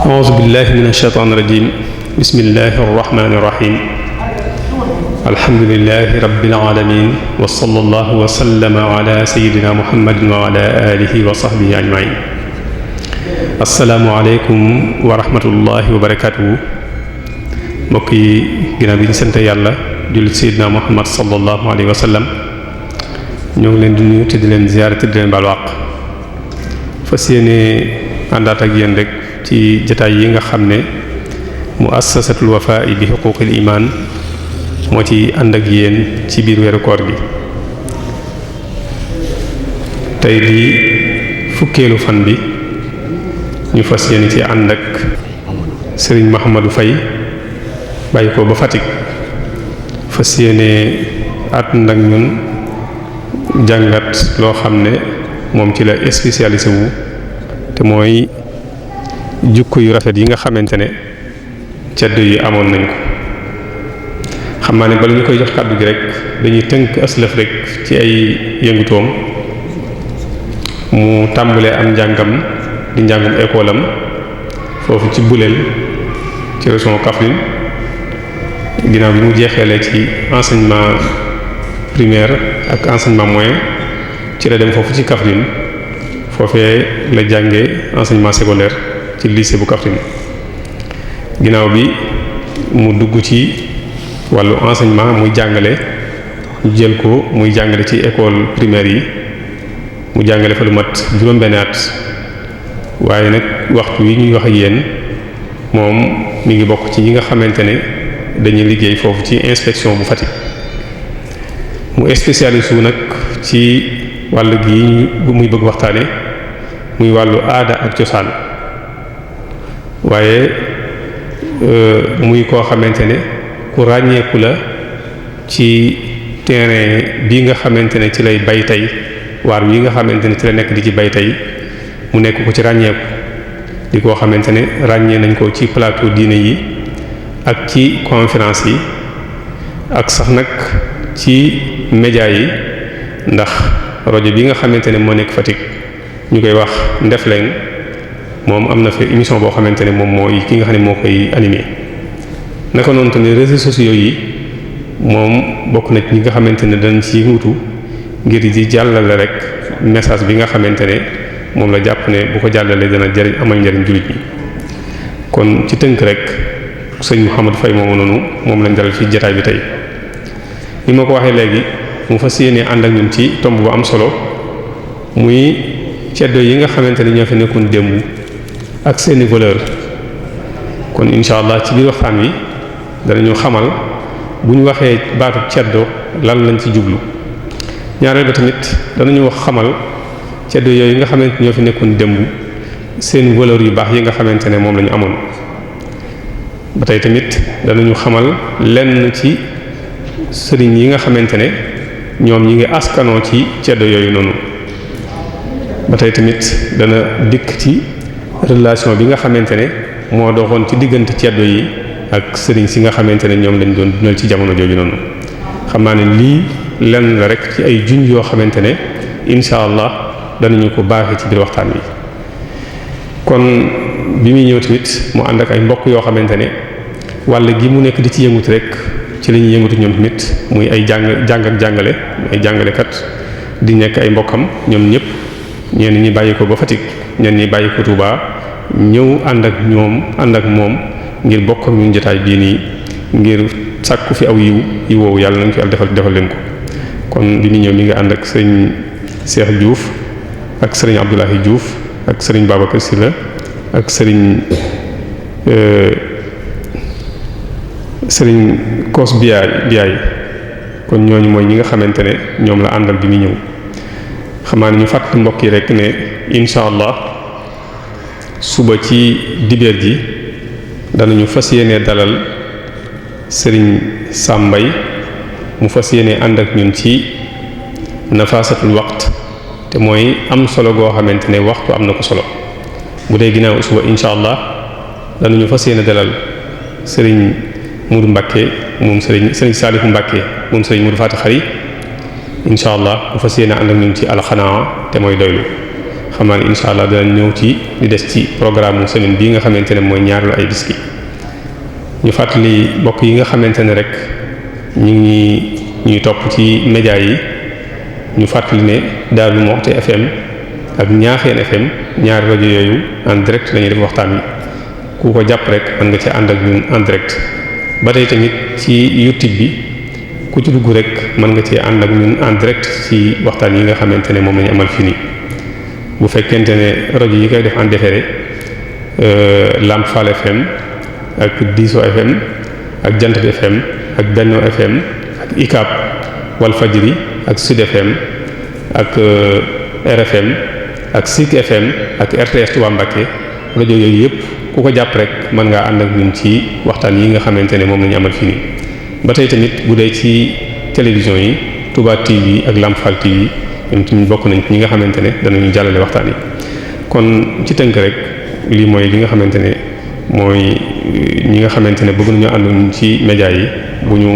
a'uuzu billahi mina shaytaani rajiim bismillahi rahmaani rahiim alhamdulillahi rabbil aalamiin wa sallallahu wa sallama ala sayyidina muhammadin wa ala alihi wa sahbihi ajma'iin. assalaamu aleykum wa rahmatullahi wa barakaatuhu. mbokk yi ginnaaw bi ñu sant yàlla jullit sayyidina muhammad sallallahu alayhi wa sallam ñoo ngi leen di nuyu te di leen ziyaare te di leen baal wàq. fas yéene àndaat ak yéen rek ci jotaay yi nga xam ne muassasatul wafaa'i bi huquuqil imaan moo ci ànd ak yéen ci biir weeru koor gi. tey di fukkeelu fan bi ñu fas yéene ci ànd ak sëriñ Mahamadou Faye bàyyi ko ba Fatick fas yéene ànd ak ñun jàngat loo xam ne moom ci la spécialisé wu te mooy jukko yu rafet yi nga xamante ne ceddo yi amoon nañ ko. xam naa ne bala ñu koy jox kàddu gi rek dañuy tënk aslëf rek ci ay yëngutoom. mu tàmbalee am njàngam di njàngum école am foofu ci Boulel ci région Kaffrine. ginnaaw bi mu jeexeelee ci enseignement primaire ak enseignement moyen ci la dem foofu ci Kaffrine foofee la jàngee enseignement secondaire ci lycée bu Kaffrine. ginnaaw bi mu dugg ci wàllu enseignement muy jàngale ñu jël ko muy jàngale ci école primaire yi mu jàngale fa lu mat juróom-benn at. waaye nag waxtu wi ñuy wax ak yéen moom mi ngi bokk ci ñi nga xamante ne dañuy liggéey foofu ci inspection bu Fatick. mu spécialiste wu nag ci wàll gi muy bëgg waxtaane muy wàllu aada ak cosaan waaye muy koo xamante ne ku ràññeeku la ci terrain bi nga xamante ne ci lay bay tey waar wi nga xamante ne ci la nekk di ci bay tey mu nekk ko ci ràññeeku di koo xamante ne ràññee nañ ko ci plateau diine yi ak ci conférence yi ak sax nag ci média yi ndax rajo bi nga xamante ne moo nekk Fatick ñu koy wax Ndefleng moom am na fa émission boo xamante ne moom mooy ki nga xam ne moo koy animé. naka noonu tamit réseaux sociaux yi moom bokk na ci ñi nga xamante ne dañ ci wutu ngir di jàllale rek message bi nga xamante ne moom la jàpp ne bu ko jàllalee dana jariñ amal njariñ jullit ñi. kon ci tënk rek sëñ Mouhamadou Faye moomu noonu moom lañ dalal fi jotaay bi tey. ni ma ko waxee léegi mu fas yéene ànd ak ñun ci tomb bu am solo muy ceddo yi nga xamante ne ñoo fi nekkoon démb ak seeni valeur. kon incha allah ci biir waxtaan wi danañu xamal bu ñu waxee baatu ceddo lan lañ ci jublu. ñaareel ba tamit danañu wax xamal ceddo yooyu nga xamante ñoo fi nekkoon démb seen valeur yu baax yi nga xamante ne moom la ñu amoon. ba tey tamit danañu xamal lenn ci sëriñ yi nga xamante ne ñoom ñi ngi askanoo ci ceddo yooyu noonu. ba tey tamit dana dikk ci relation bi nga xamante ne moo doxoon ci diggante ceddo yi ak sëriñ si nga xamante ne ñoom lañ doon dundal ci jamono jooju noonu. xam naa ne lii lenn la rek ci ay junj yoo xamante ne incha allah danañu ko baaxee ci biir waxtaan wi. kon bi muy ñëw tamit mu ànd ak ay mbokk yoo xamante ne wàll gi mu nekk di ci yëngut rek ci la ñuy yëngatu ñoom tamit muy ay jàng ak jàngale ay jàngalekat di nekk ay mbokkam ñoom ñëpp ñenn ñi bàyyi ko ba Fatick ñenn ñi bàyyi ko Touba ñëw ànd ak moom ngir bokk ak ñun jotaay bii nii ngir sàkku fi aw yiw woowu yàlla nañ ko yàlla defal leen ko. kon bi muy ñëw mi nga ànd ak sëriñ Cheikh Diouf ak sëriñ Abdoulahi Diouf ak sëriñ Babacar Sylla ak sëriñ Kos Biaay kon ñooñu mooy ñi nga xamante ne ñoom la àndal bi muy ñëw. xamaa ne ñu fàttali mbokk yi rek ne incha allah suba ci dibeer ji danañu fas yéene dalal sëriñ Sambay mu fas yéene ànd ak ñun ci nafasatul waqt te mooy am solo goo xamante ne waxtu am na ko solo. bu dee ginnaaw suba incha allah danañu fas yéene dalal sëriñ Mourou Mbacké moom sëriñ Saliou Mbacké moom sëriñ Mourou Fati Xari incha allah mu fas yéene ànd ak ñun ci alxanaa te mooy doylu xam naa ne incha allah danañ ñëw ci di des ci programme semaine bii nga xamante ne mooy ñaareelu ay bis gi ñu fàttali mbokk yi nga xamante ne rek ñu ngi ñuy topp ci média yi ñu fàttali ne Darou Moukhty FM ak Niakhène FM ñaari rajo yooyu en direct lañuy def waxtaan wi ku ko jàpp rek mën nga ci ànd ak ñun en direct ba tey tamit ci YouTube bi ku ci dugg rek mën nga ci ànd ak ñun en direct ci waxtaan yi nga xamante ne moom lañu amal fii nii bu fekkente ne rajo yi koy def en différé Lamp Fall FM ak Diso FM ak Jant bi FM ak Benno FM ak ICAP Walfadjri ak Sud FM ak RFM ak Sik FM ak RTS Touba Mbacké rajo yooyu yëpp ku ko jàpp rek mën ngaa ànd ak ñun ci waxtaan yi nga xamante ne moom la ñu amal fii nii ba tey tamit bu dee ci télévision yi Touba TV ak Lamp Fall TV ñoom tamit bokk nañ ci ñi nga xamante ne danañu jàllale waxtaan yi kon ci tënk rek lii mooy li nga xamante ne mooy ñi nga xamante ne bëgg nañu ànd ci média yi bu ñu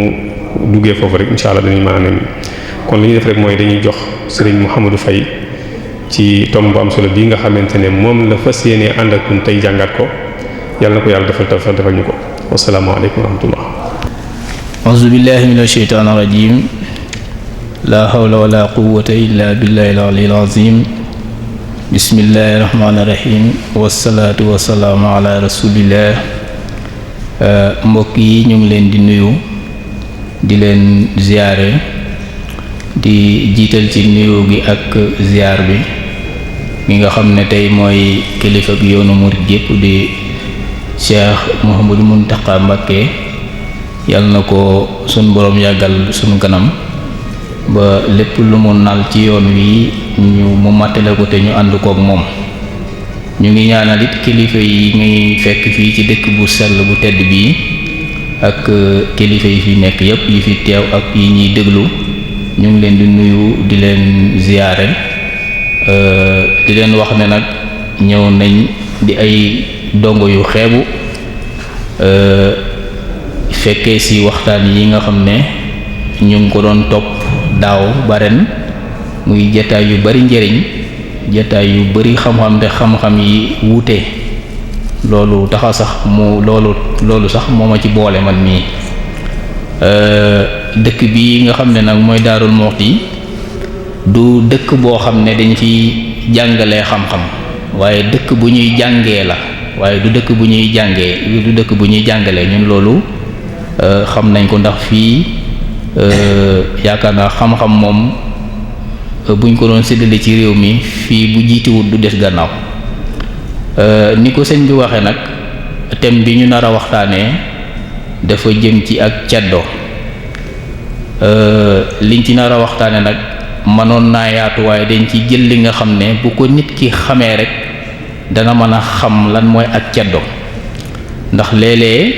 duggee foofu rek incha allah dañuy mën a nañ kon li ñuy def rek mooy dañuy jox Serigne Mouhamadou Faye ci tomb bu am solo bii nga xamante ne moom la fas yéenee ànd ak ñun tey jàngat ko yàlla na ko yàlla defal ñu ko wassalaamu aleykum wa rahmatullah. a'uuzu billahi minash shaytaanir rajiim laa hawla wala quwwata illa billahil aliyyil azim bismillahir rahmanir rahim wassalaatu wassalaamu ala rasulillah mbokk yi ñu ngi leen di nuyu di leen ziyaare di jiital ci nuyu gi ak ziyaar bi mi nga xam ne tey mooy kilifa ak yoonu murid yépp di Cheikh Mouhamadou Mountakha Mbacké yàlla na ko sunu boroom yàggal sunu kanam ba lépp lu mu nal ci yoon wi mu mattale ko te ñu ànd kook moom ñu ngi ñaanal it kilifa yi ngi fekk fii ci dëkk bu sell bu tedd bii ak kilifa yi fi nekk yépp yi fi teew ak yi ñuy déglu ñu ngi leen di nuyu di leen ziyaare di leen wax ne nag ñëw nañ di ay dongo yu xeebu fekkee ci waxtaan yi nga xam ne ñu ngi ko doon topp daaw ba ren muy jataay yu bari njëriñ jataay yu bari xam-xam te xam-xam yi wuute loolu taxa sax loolu sax moo ma ci boole man mii dëkk bi nga xam ne nag mooy Darou Moukhty du dëkk boo xam ne dañ fi jàngalee xam-xam waaye dëkk bu ñuy jàngee la waaye du dëkk bu ñuy jàngee du dëkk bu ñuy jàngalee ñun loolu xam nañ ko ndax fii yaakaar naa xam-xam moom buñ ko doon séddale ci réew mi fii bu jiitiwut du des gannaaw ni ko sëñ bi waxee nag thème bi ñu nar a waxtaanee dafa jëm ci ak ceddo liñ ci nar a waxtaane nag mënoon naa yaatu waaye dañ ci jël li nga xam ne bu ko nit ki xamee rek dana mën a xam lan mooy ak ceddo ndax léeg-léeg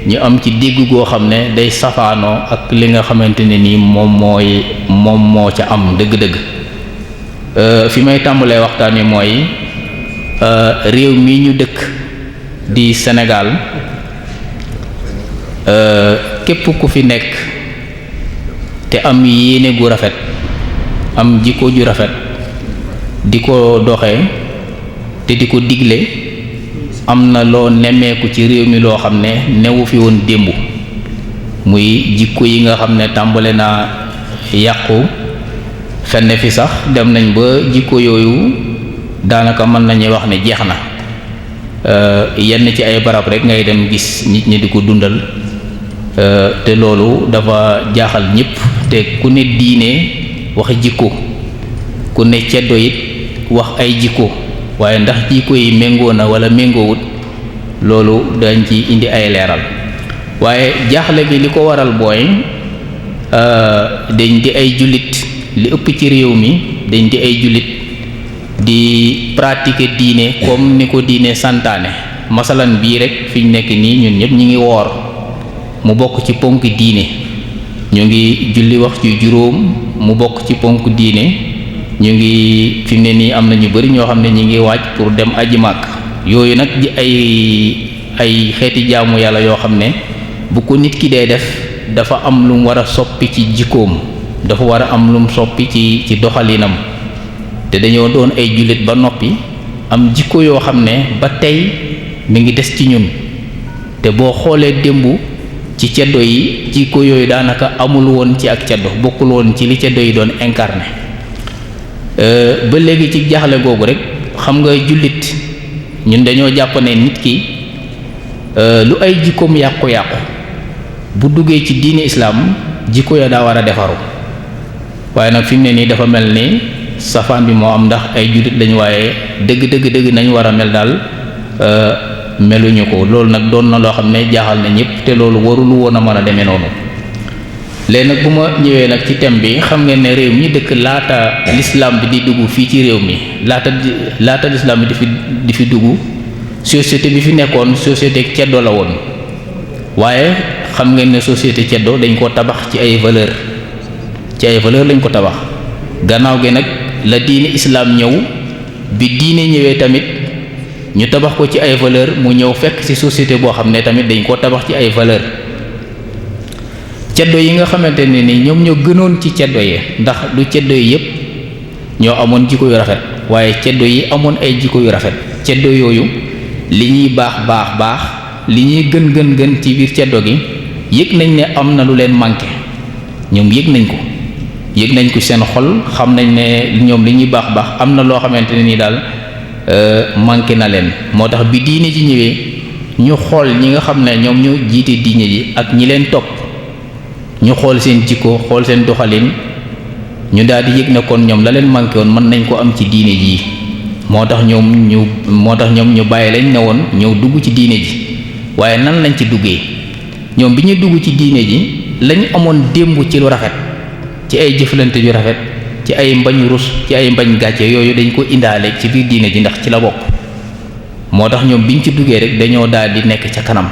ñu am ci dégg goo xam ne day safaanoo ak li nga xamante ne nii moom moo ca am dëgg-dëgg fi may tàmbalee waxtaan wi mooy réew mi ñu dëkk di Sénégal képp ku fi nekk te am yéene gu rafet am jikko ju rafet di ko doxee te di ko digle am na loo nemmeeku ci réew mi loo xam ne newu fi woon démb muy jikko yi nga xam ne tàmbale naa yàqu fenn fi sax dem nañ ba jikko yooyu daanaka mën nañu wax ne jeex na yenn ci ay barab rek ngay dem gis nit ñi di ko dundal te loolu dafa jaaxal ñépp te ku ne diine wax jikko ku ne ceddo it wax ay jikko waaye ndax jikko yi méngoo na wala méngoowut loolu dañ ci indi ay leeral waaye jaaxle gi li ko waral booy dañ di ay jullit li ëpp ci réew mi dañ di ay jullit di pratiquer diine comme ni ko diine santaane masalan bii rek fi ñu nekk nii ñun ñëpp ñi ngi woor mu bokk ci ponk diine ñu ngi julli wax ci juróom mu bokk ci ponk diine ñu ngi fi mu ne nii am na ñu bari ñoo xam ne ñu ngi waaj pour dem aji màkk yooyu nag di ay xeeti jaamu yàlla yoo xam ne bu ko nit ki dee def dafa am lu mu war a soppi ci jikkoom dafa war a am lu mu soppi ci doxalinam te dañoo doon ay jullit ba noppi am jikko yoo xam ne ba tey mi ngi des ci ñun te boo xoolee démb ci ceddo yi jikko yooyu daanaka amul woon ci ak ceddo bokkul woon ci li ceddo yi doon incarné ba léegi ci jaaxle googu rek xam nga jullit ñun dañoo jàpp ne nit ki lu ay jikkoom yàqu-yàqu bu duggee ci diine islaam jikko ya daa war a defaru waaye nag fi mu ne nii dafa mel ni safaan bi moo am ndax ay jullit lañu waaye dëgg nañu war a mel daal meluñu ko loolu nag doon na loo xam ne jaaxal na ñëpp te loolu warul woon a mën a demee noonu léegi nag bu ma ñëwee nag ci thème bi xam ngeen ne réew mi dëkk laata l'islam bi di dugg fii ci réew mi laata l'islam bi di fi dugg société bi fi nekkoon société ceddo la woon waaye xam ngeen ne société ceddo dañ ko tabax ci ay valeur lañ ko tabax gannaaw gi nag la diine islam ñëw bi diine ñëwee tamit ñu tabax ko ci ay valeur mu ñëw fekk ci société boo xam ne tamit dañ ko tabax ci ay valeur ceddo yi nga xamante ne ni ñoom ñoo gënoon ci ceddo yi ndax du ceddo yi yépp ñoo amoon jikko yu rafet waaye ceddo yi amoon ay jikko yu rafet ceddo yooyu li ñuy baax li ñuy gën ci biir ceddo gi yëg nañ ne am na lu leen manqué ñoom yëg nañ ko seen xol xam nañ ne ñoom li ñuy baax am na loo xamante ne ni daal manqué na leen moo tax bi diine ji ñëwee ñu xool ñi nga xam ne ñoom ñoo jiite diine ji ak ñi leen topp ñu xool seen jikko xool seen doxalin ñu daal di yëg ne kon ñoom la leen manqué woon mën nañ ko am ci diine ji moo tax ñoom ñu bàyyi lañ ne woon ñëw dugg ci diine ji waaye nan lañ ci duggee ñoom bi ñu dugg ci diine ji lañ amoon démb ci lu rafet ci ay jëflante yu rafet ci ay mbañ rus ci ay mbañ gàcce yooyu dañ ko indaale ci biir diine ji ndax ci la bokk moo tax ñoom biñ ci duggee rek dañoo daal di nekk ca kanam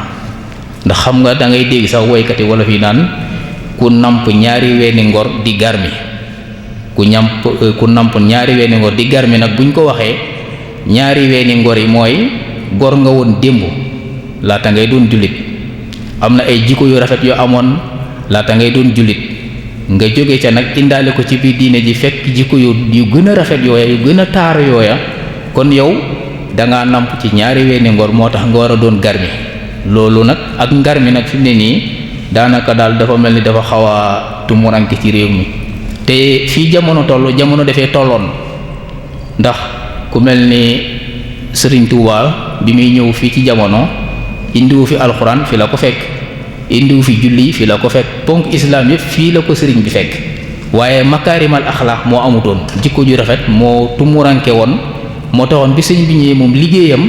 ndax xam nga da ngay dégg sax woykati wolof yi naan ku namp ñaari weeni ngor di garmi ku namp ñaari weeni ngor di garmi nag buñ ko waxee ñaari weeni ngor yi mooy gor nga woon démb laata ngay doon jullit am na ay jikko yu rafet yu amoon laata ngay doon jullit nga jóge ca nag indaale ko ci biir diine ji fekk jikko yu gën a rafet yooya yu gën a taaru yooya kon yow dangaa namp ci ñaari weeni ngor moo tax nga war a doon garmi loolu nag ak ngarmi nag fi mu ne nii daanaka daal dafa mel ni dafa xaw a tumuranke ci réew mi te fii jamono dafee tolloon ndax ku mel ni Sëriñ Tuubaa bi muy ñëw fii ci jamono indiwu fi alxuraan fi la ko fekk indiwu fi julli fi la ko fekk ponk islam yëpp fii la ko sëriñ bi fekk waaye makaarimal axlaax moo amutoon jikko ju rafet moo tumuranke woon moo taxoon bi sëriñ bi ñëwee moom liggéeyam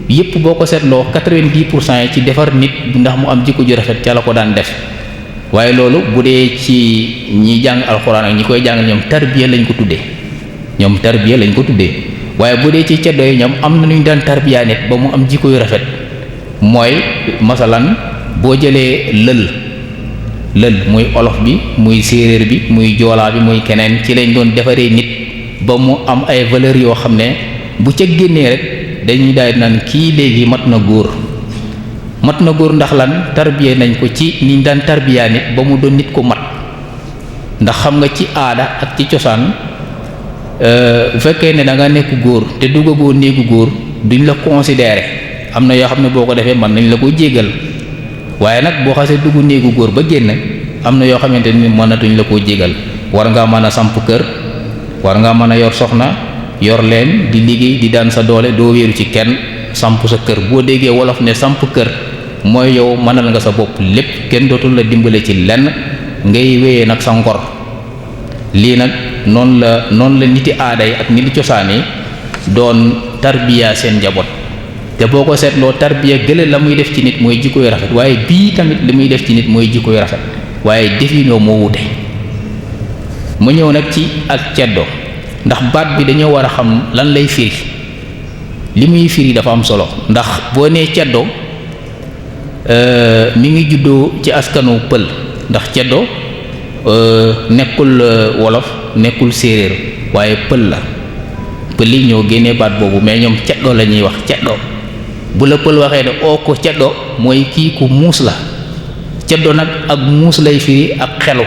yëpp boo ko seetloo 90% yi ci defar nit ndax mu am jikko ju rafet ca la ko daan def waaye loolu bu dee ci ñi jàng alxuraan ak ñi koy jàngal ñoom tarbiya lañ ko tuddee waaye bu dee ci ceddo yi ñoom am na ñu daan tarbiya nit ba mu am jikko yu rafet mooy masalan boo jëlee lël muy olof bi muy séeréer bi muy joolaa bi muy keneen ci lañ doon defaree nit ba mu am ay valeurs yoo xam ne bu ca génnee rek dañuy daal di naan kii léegi mat na góor ndax lan tarbiya nañ ko ci niñ daan tarbiya nit ba mu doon nit ku mat ndax xam nga ci aada ak ci cosaan bu fekkee ne da nga nekk góor te duggagoo néegu góor duñ la considérer am na yoo xam ne boo ko defee mën nañ la ko jéggal waaye nag boo xasee dugg néegu góor ba génn am na yoo xamante ni mënatuñ la koo jéggal war ngaa mën a samp kër war ngaa mën a yor soxna yor leen di liggéey di daan sa doole doo wéeru ci kenn samp sa kër boo déggee wolof ne samp kër mooy yow mënal nga sa bopp lépp kenn dootul la dimbale ci lenn ngay wéyee nag sa ngor lii nag noonu la niti aada yi ak niti cosaan yi doon tarbiya seen njaboot te boo ko seetloo tarbiya gële la muy def ci nit mooy jikko yu rafet waaye bii tamit li muy def ci nit mooy jikko yu rafet waaye definoo moo wute mu ñëw nag ci ak ceddo ndax baat bi dañoo war a xam lan lay firi li muy firi dafa am solo ndax boo nee ceddo mi ngi juddoo ci askanu pël ndax ceddo nekkul wolof nekkul séeréer waaye pël la pël yi ñoo génnee baat boobu mais ñoom ceddo la ñuy wax ceddo bu la pël waxee ne oo ko ceddo mooy kii ku muus la ceddo nag ak muus lay firi ak xelu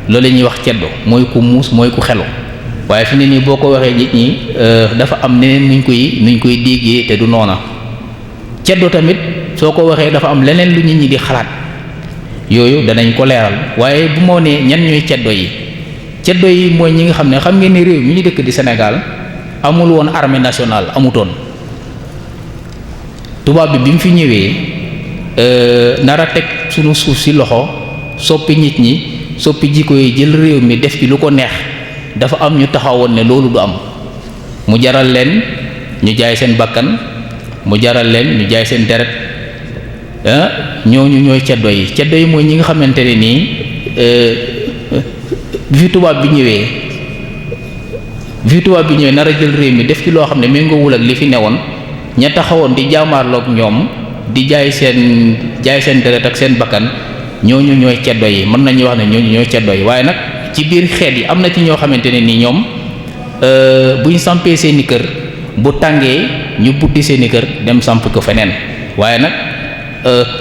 loolu la ñuy wax ceddo mooy ku muus mooy ku xelu waaye fi ne nii boo ko waxee nit ñi dafa am neneen nuñ koy déggee te du noona ceddo tamit soo ko waxee dafa am leneen lu nit ñi di xalaat yooyu danañ ko leeral waaye bu moo nee ñan ñooy ceddo yi mooy ñi nga xam ne xam ngeen ne réew mi ñu dëkk di Sénégal amul woon armée nationale amutoon tubaab bi mu fi ñëwee nar a teg sunu suuf si loxo soppi nit ñi soppi jikko yi jël réew mi def ci lu ko neex dafa am ñu taxawoon ne loolu du am mu jaral leen ñu jaay seen bakkan mu jaral leen ñu jaay seen deret ñooñu ñooy ceddo yi mooy ñi nga xamante ne nii bi fi tubaab bi ñëwee nar a jël réew mi def ci loo xam ne méngoowul ak li fi newoon ña taxawoon di jaamaarloog ñoom di jaay seen deret ak seen bakkan ñooñu ñooy ceddo yi mën nañu wax ne ñooñu ñooy ceddo yi waaye nag ci biir xeet yi am na ci ñoo xamante ne nii ñoom buñ sampee seeni kër bu tàngee ñu buddi seeni kër dem samp ko feneen waaye nag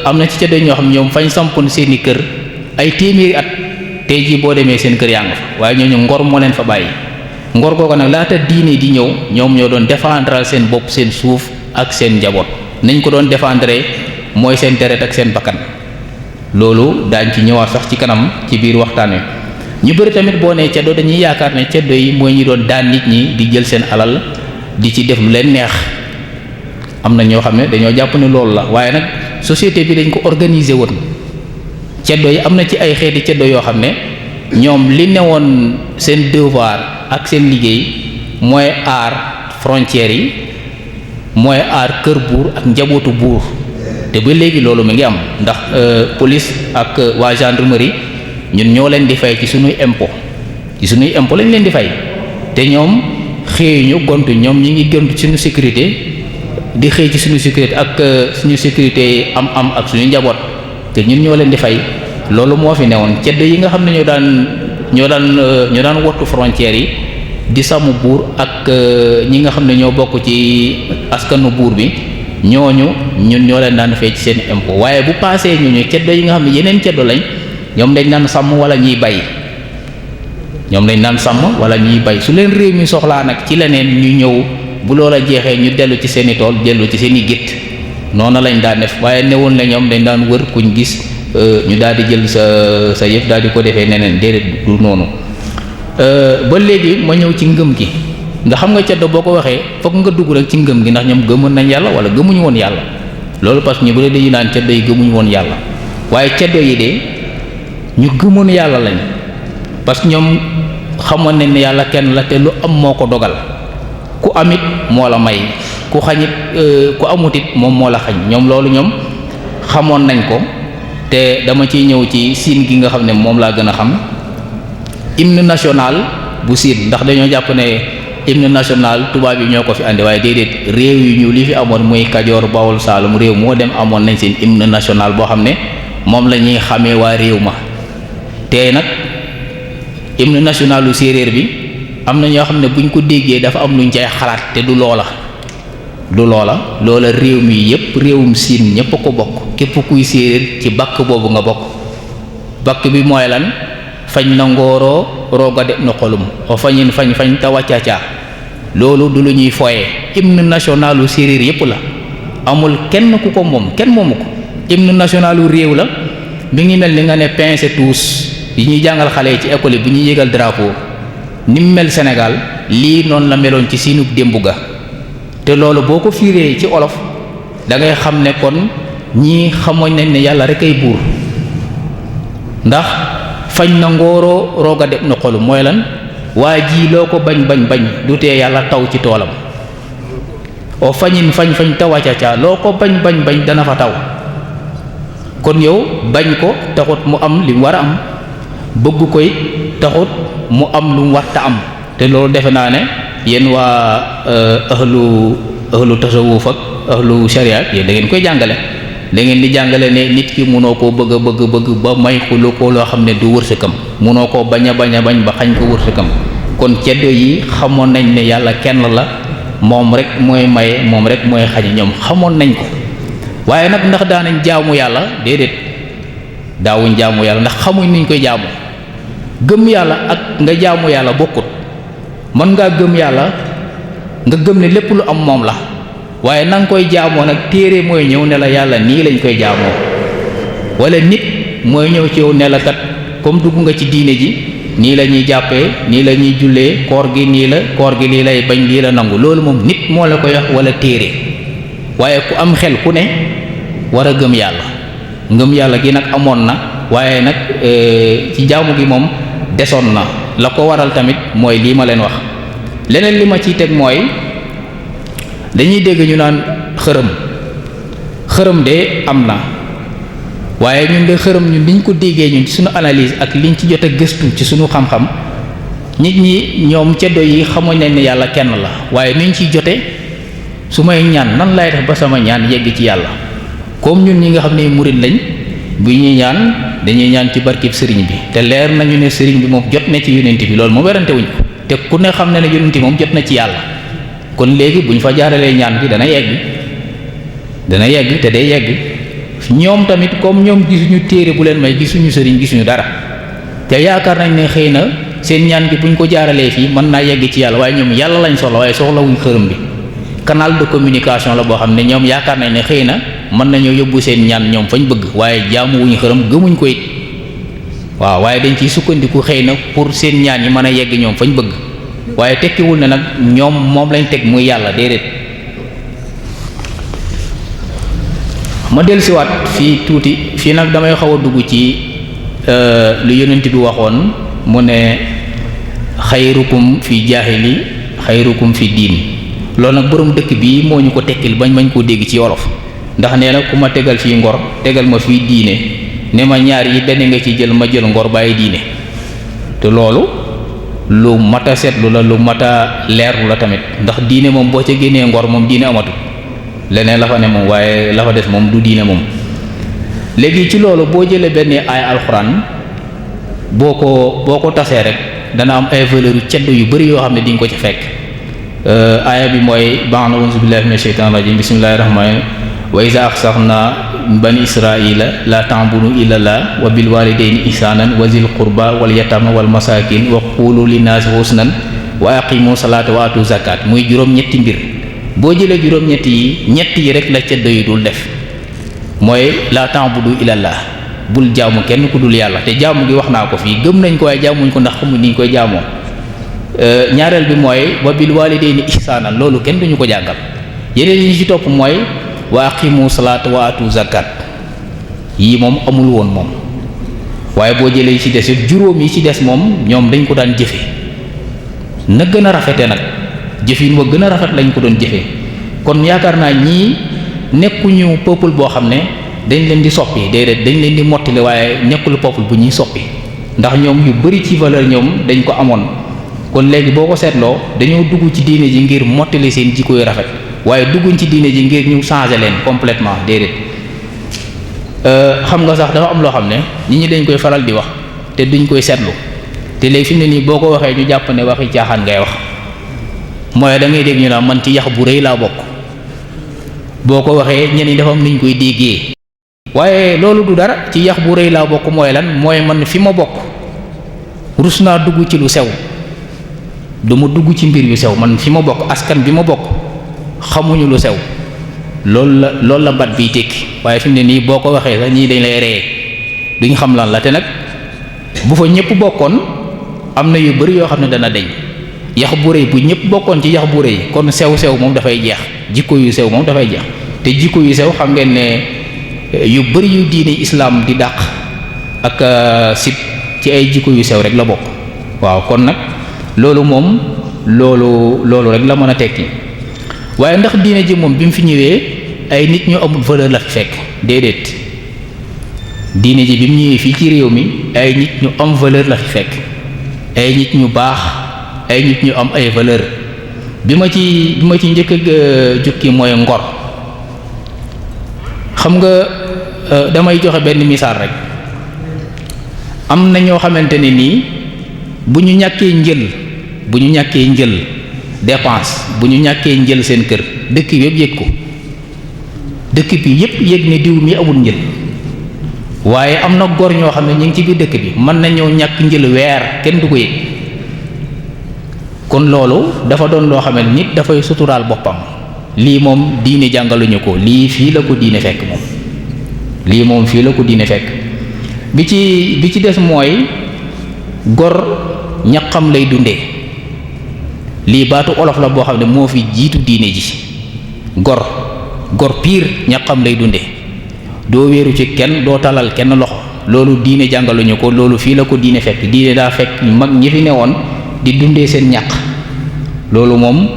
am na ci ceddo ñoo xam ñoom fañ sampoon seeni kër ay téeméeri at tey jii boo demee seen kër yaa nga fa waaye ñooñu ngor moo leen fa bàyyi ngor googu nag laata diine di ñëw ñoom ñoo doon défendre seen bopp seen suuf ak seen njaboot nañ ko doon défendre mooy seen deret ak seen bakkan loolu daañ ci ñëwaat sax ci kanam ci biir waxtaan wi ñu bëri tamit boo nee ceddo dañuy yaakaar ne ceddo yi mooy ñi doon daan nit ñi di jël seen alal di ci def lu leen neex am na ñoo xam ne dañoo jàpp ne loolu la waaye nag société bi dañ ko organiser woon ceddo yi am na ci ay xeeti ceddo yoo xam ne ñoom li newoon seen devoir ak seen liggéey mooy aar frontières yi mooy aar kër buur ak njabootu buur te ba léegi loolu mi ngi am ndax police ak waa gendarmerie ñun ñoo leen di fay ci sunuy impôt lañ leen di fay te ñoom xëyuñu gontu ñoom ñi ngi gëntu suñu sécurité di xëy ci suñu sécurité ak suñu sécurité am ak suñu njaboot te ñun ñoo leen di fay loolu moo fi newoon ceddo yi nga xam ne ñoo daan wottu frontières yi di sàmm buur ak ñi nga xam ne ñoo bokk ci askanu buur bi ñooñu ñun ñoo leen daan fay ci seen impôt waaye bu paasee ñu ceddo yi nga xam ne yeneen ceddo lañ ñoom dañ daan sàmm wala ñuy bay su leen réew mi soxlaa nag ci leneen ñu ñëw bu loola jeexee ñu dellu ci seeni tool dellu ci seeni gétt noonu lañ daan def waaye newoon la ñoom dañ daan wër kuñ gis ñu daal di jël sa yëf daal di ko defee neneen déedéet du noonu ba léegi ma ñëw ci ngëm gi nga xam nga ceddo boo ko waxee fokk nga dugg rek ci ngëm gi ndax ñoom gëmoon nañ yàlla wala gëmuñu woon yàlla loolu parce que ñu bëri dañu naan ceddo yi gëmuñu woon yàlla waaye ceddo yi de ñu gëmoon yàlla lañ parce que ñoom xamoon nañ ne yàlla kenn la te lu am moo ko dogal ku amit moo la may ku xañit ku amutit moom moo la xañ ñoom loolu ñoom xamoon nañ ko te dama ciy ñëw ci siin gi nga xam ne moom laa gën a xam hymne national bu siin ndax dañoo jàpp ne hymne national tubaab yi ñoo ko fi andi waaye déedéet réew yu ñu li fi amoon muy Kajoor Bawol Saalum réew moo dem amoon nañ seen hymne national boo xam ne moom la ñuy xamee waa réew ma te nag hymne nationalu séeréer bi am na ñoo xam ne buñ ko déggee dafa am luñ cay xalaat te du loola réew mi yépp réewum siin ñépp a ko bokk képp kuy séeréer ci bakk boobu nga bokk bakk bi mooy lan fañ na ngooroo rooga de na xolum o fañin fañ ta wàccacaa loolu du lu ñuy foye hymne nationalu séeréer yépp la amul kenn ku ko moom kenn moomu ko hymne nationalu réew la mi ngi mel ni nga ne pince tous yi ñuy jàngal xale yi ci école yi bu ñuy yégal drapeau ni mu mel Sénégal lii noonu la meloon ci siinub démb ga te loolu boo ko fiiree ci olof da ngay xam ne kon ñii xamoon nañ ne yàlla rek ay buur ndax fañ na ngooroo rooga deb na xolu mooy lan waa ji loo ko bañ du tee yàlla taw ci toolam o fañin fañ tawacaca loo ko bañ dana fa taw kon yow bañ ko taxut mu am li mu war a am bëgg koy taxut mu am lu mu warta am te loolu defe naa ne yéen waa ahlu tasawuf ak ahlu sharia yéen da ngeen koy jàngale da ngeen di jàngale ne nit ki mënoo koo bëgg ba may ko loo xam ne du wërsëkam mënoo koo bañ ba xañ ko wërsëkam kon ceddo yi xamoon nañ ne yàlla kenn la moom rek mooy maye moom rek mooy xañe ñoom xamoon nañ ko waaye nag ndax daanañ jaamu yàlla déedéet daawuñ jaamu yàlla ndax xamuñ niñ koy jaamu gëm yàlla ak nga jaamu yàlla bokkut mën ngaa gëm yàlla nga gëm ne lépp lu am moom la waaye na nga koy jaamoo nag téere mooy ñëw ne la yàlla nii lañ koy jaamoo wala nit mooy ñëw ci yow ne la kat comme dugg nga ci diine ji nii la ñuy jàppee nii la ñuy jullee koor gi nii la koor gi lii lay bañ lii la nangu loolu moom nit moo la koy wax wala téere waaye ku am xel ku ne war a gëm yàlla ngëm yàlla gi nag amoon na waaye nag ci jaamu gi moom desoon na la ko waral tamit mooy lii ma leen wax leneen li ma ciy teg mooy dañuy dégg ñu naan xërëm de am na waaye ñun de xërëm ñun liñ ko déggee ñun ci suñu analyse ak liñ ci jot a gëstu ci suñu xam-xam nit ñi ñoom ceddo yi xamuñ nañ ne yàlla kenn la waaye niñ ciy jote su may ñaan nan lay def ba sama ñaan yegg ci yàlla comme ñun ñi nga xam ne murid lañ bu ñuy ñaan dañuy ñaan ci barkib sëriñ bi te leer nañu ne sëriñ bi moom jot na ci yonent bi loolu moom werante wuñ ko te ku ne xam na ne yonent moom jot na ci yàlla kon léegi bu ñu fa jaaralee ñaan bi dana yegg te day yegg ñoom tamit comme ñoom gisuñu téere bu leen may gisuñu sëriñ gisuñu dara te yaakaar nañ ne xëy na seen ñaan gi buñ ko jaaralee fii mën naa yegg ci yàlla waaye ñoom yàlla lañ soxla waaye soxlawuñ xërëm bi canal de communication la boo xam ne ñoom yaakaar nañ ne xëy na mën nañoo yóbbu seen ñaan ñoom fañ bëgg waaye jaamuwuñu xërëm gëmuñ ko it waaw waaye dañ ciy sukkandiku xëy na pour seen ñaan yi mën a yegg ñoom fañ bëgg waaye tekkiwul ne nag ñoom moom lañ teg muy yàlla déedéet. ma dellusiwaat fii tuuti fii nag damay xaw a dugg ci lu yonent bi waxoon mu ne xayrukum fi jaahili xayrukum fi diin loolu nag borom dëkk bii moo ñu ko tekkil bañ koo dégg ci wolof ndax nee na ku ma tegal fii ngor tegal ma fii diine ne ma ñaar yi benn nga ci jël ma jël ngor bàyyi diine te loolu lu mat a seetlu la lu mat a leerlu la tamit ndax diine moom boo ca génnee ngor moom diine amatu leneen la fa ne moom waaye la fa des moom du diine moom léegi ci loolu boo jëlee benn ay alxuraan boo ko tasee rek dana am ay valeur yu ceddo yu bari yoo xam ne di nga ko ci fekk aaya bi mooy ba'da a'uuzu billahi minash shaytaanir rajiim bismillahir rahmaanir wa iza axsarna bani israila la ta'budu illa Allah wa bil walidayni ihsanan wa zil qurba wal yatama wal masakin wa qulu linnaasi husnan wa aqimu salata wa atu zakat muy juróom-ñetti mbir boo jëlee juróom-ñetti yi ñett yi rek la ceddo yi dul def mooy la ta'budu illa Allah bul jaamu kenn ku dul yàlla te jaamu gi wax naa ko fii gëm nañ ko waaye jaamuñ ko ndax xamuñ ni ñu koy jaamoo ñaareel bi mooy wa bil walidayni ihsanan loolu kenn duñu ko jàngal yeneen yi ñu ci topp mooy wa aqimu salaata wa atu zakat yii moom amul woon moom waaye boo jëlee yi ci des yëpp juróom yi ci des moom ñoom dañ ko daan jëfe na gën a rafete nag jëfin wa gën a rafet lañ ko doon jëfee kon yaakaar naa ñii nekkuñu peuple boo xam ne dañ leen di soppi déedéet dañ leen di mottali waaye nekkul peuple bu ñuy soppi ndax ñoom yu bari ci valeur ñoom dañ ko amoon kon léegi boo ko seetloo dañoo dugg ci diine ji ngir mottali seen jikko yu rafet waaye dugguñ ci diine ji ngir ñu changer leen complètement déedéet xam nga sax dafa am loo xam ne nit ñi dañ koy faral di wax te duñ koy seetlu te léegi fi mu ne nii boo ko waxee ñu jàpp ne waxi caaxaan ngay wax mooy da ngay dégg ñu naan man ci yax bu rëy laa bokk boo ko waxee ñenn ñi dafa am nuñ koy déggee waaye loolu du dara ci yax bu rëy laa bokk mooy lan mooy man fi ma bokk rus naa dugg ci lu sew du ma dugg ci mbir yu sew man fi ma bokk askan bi ma bokk xamuñu lu sew loolu la bat biy tekki waaye fi mu ne nii boo ko waxee sax ñii dañ lay reye duñ xam lan la te nag bu fa ñëpp bokkoon am na yu bari yoo xam ne dana deñ yax bu rëy bu ñëpp bokkoon ci yax bu rëy kon sew-sew moom dafay jeex jikko yu sew moom dafay jeex te jikko yu sew xam ngeen ne yu bari yu diine islam di dàq ak sib ci ay jikko yu sew rek la bokk waaw kon nag loolu moom loolu rek la mën a tekki waaye ndax diine ji moom bi mu fi ñëwee ay nit ñu amul valeur la fi fekk déedéet diine ji bi mu ñëwee fii ci réew mi ay nit ñu am valeur la fi fekk ay nit ñu baax ay nit ñu am ay valeur bi ma ci njëkk a jukki mooy ngor xam nga damay joxe benn misaal rek am na ñoo xamante ne nii bu ñu ñàkkee njël dépense bu ñu ñàkkee njël seen kër dëkk bi yëpp yëg ko dëkk bi yëpp yëg ne diw mi amul njël waaye am na góor ñoo xam ne ñu ngi ci biir dëkk bi mën nañoo ñàkk njël weer kenn du ko yëg kon loolu dafa doon loo xam ne nit dafay suturaal boppam. lii moom diine jàngaluñu ko, lii fii la ko diine fekk moom, lii moom fii la ko diine fekk. bi ci des mooy gor ñaqam lay dundee. lii baatu olof la boo xam ne moo fi jiitu diine ji. gor piir ñaqam lay dundee, doo wéeru ci kenn, doo talal kenn loxo. loolu diine jàngaluñu ko, loolu fii la ko diine fekk. diine daa fekk mag ñi fi newoon di dundee seen ñaq. loolu moom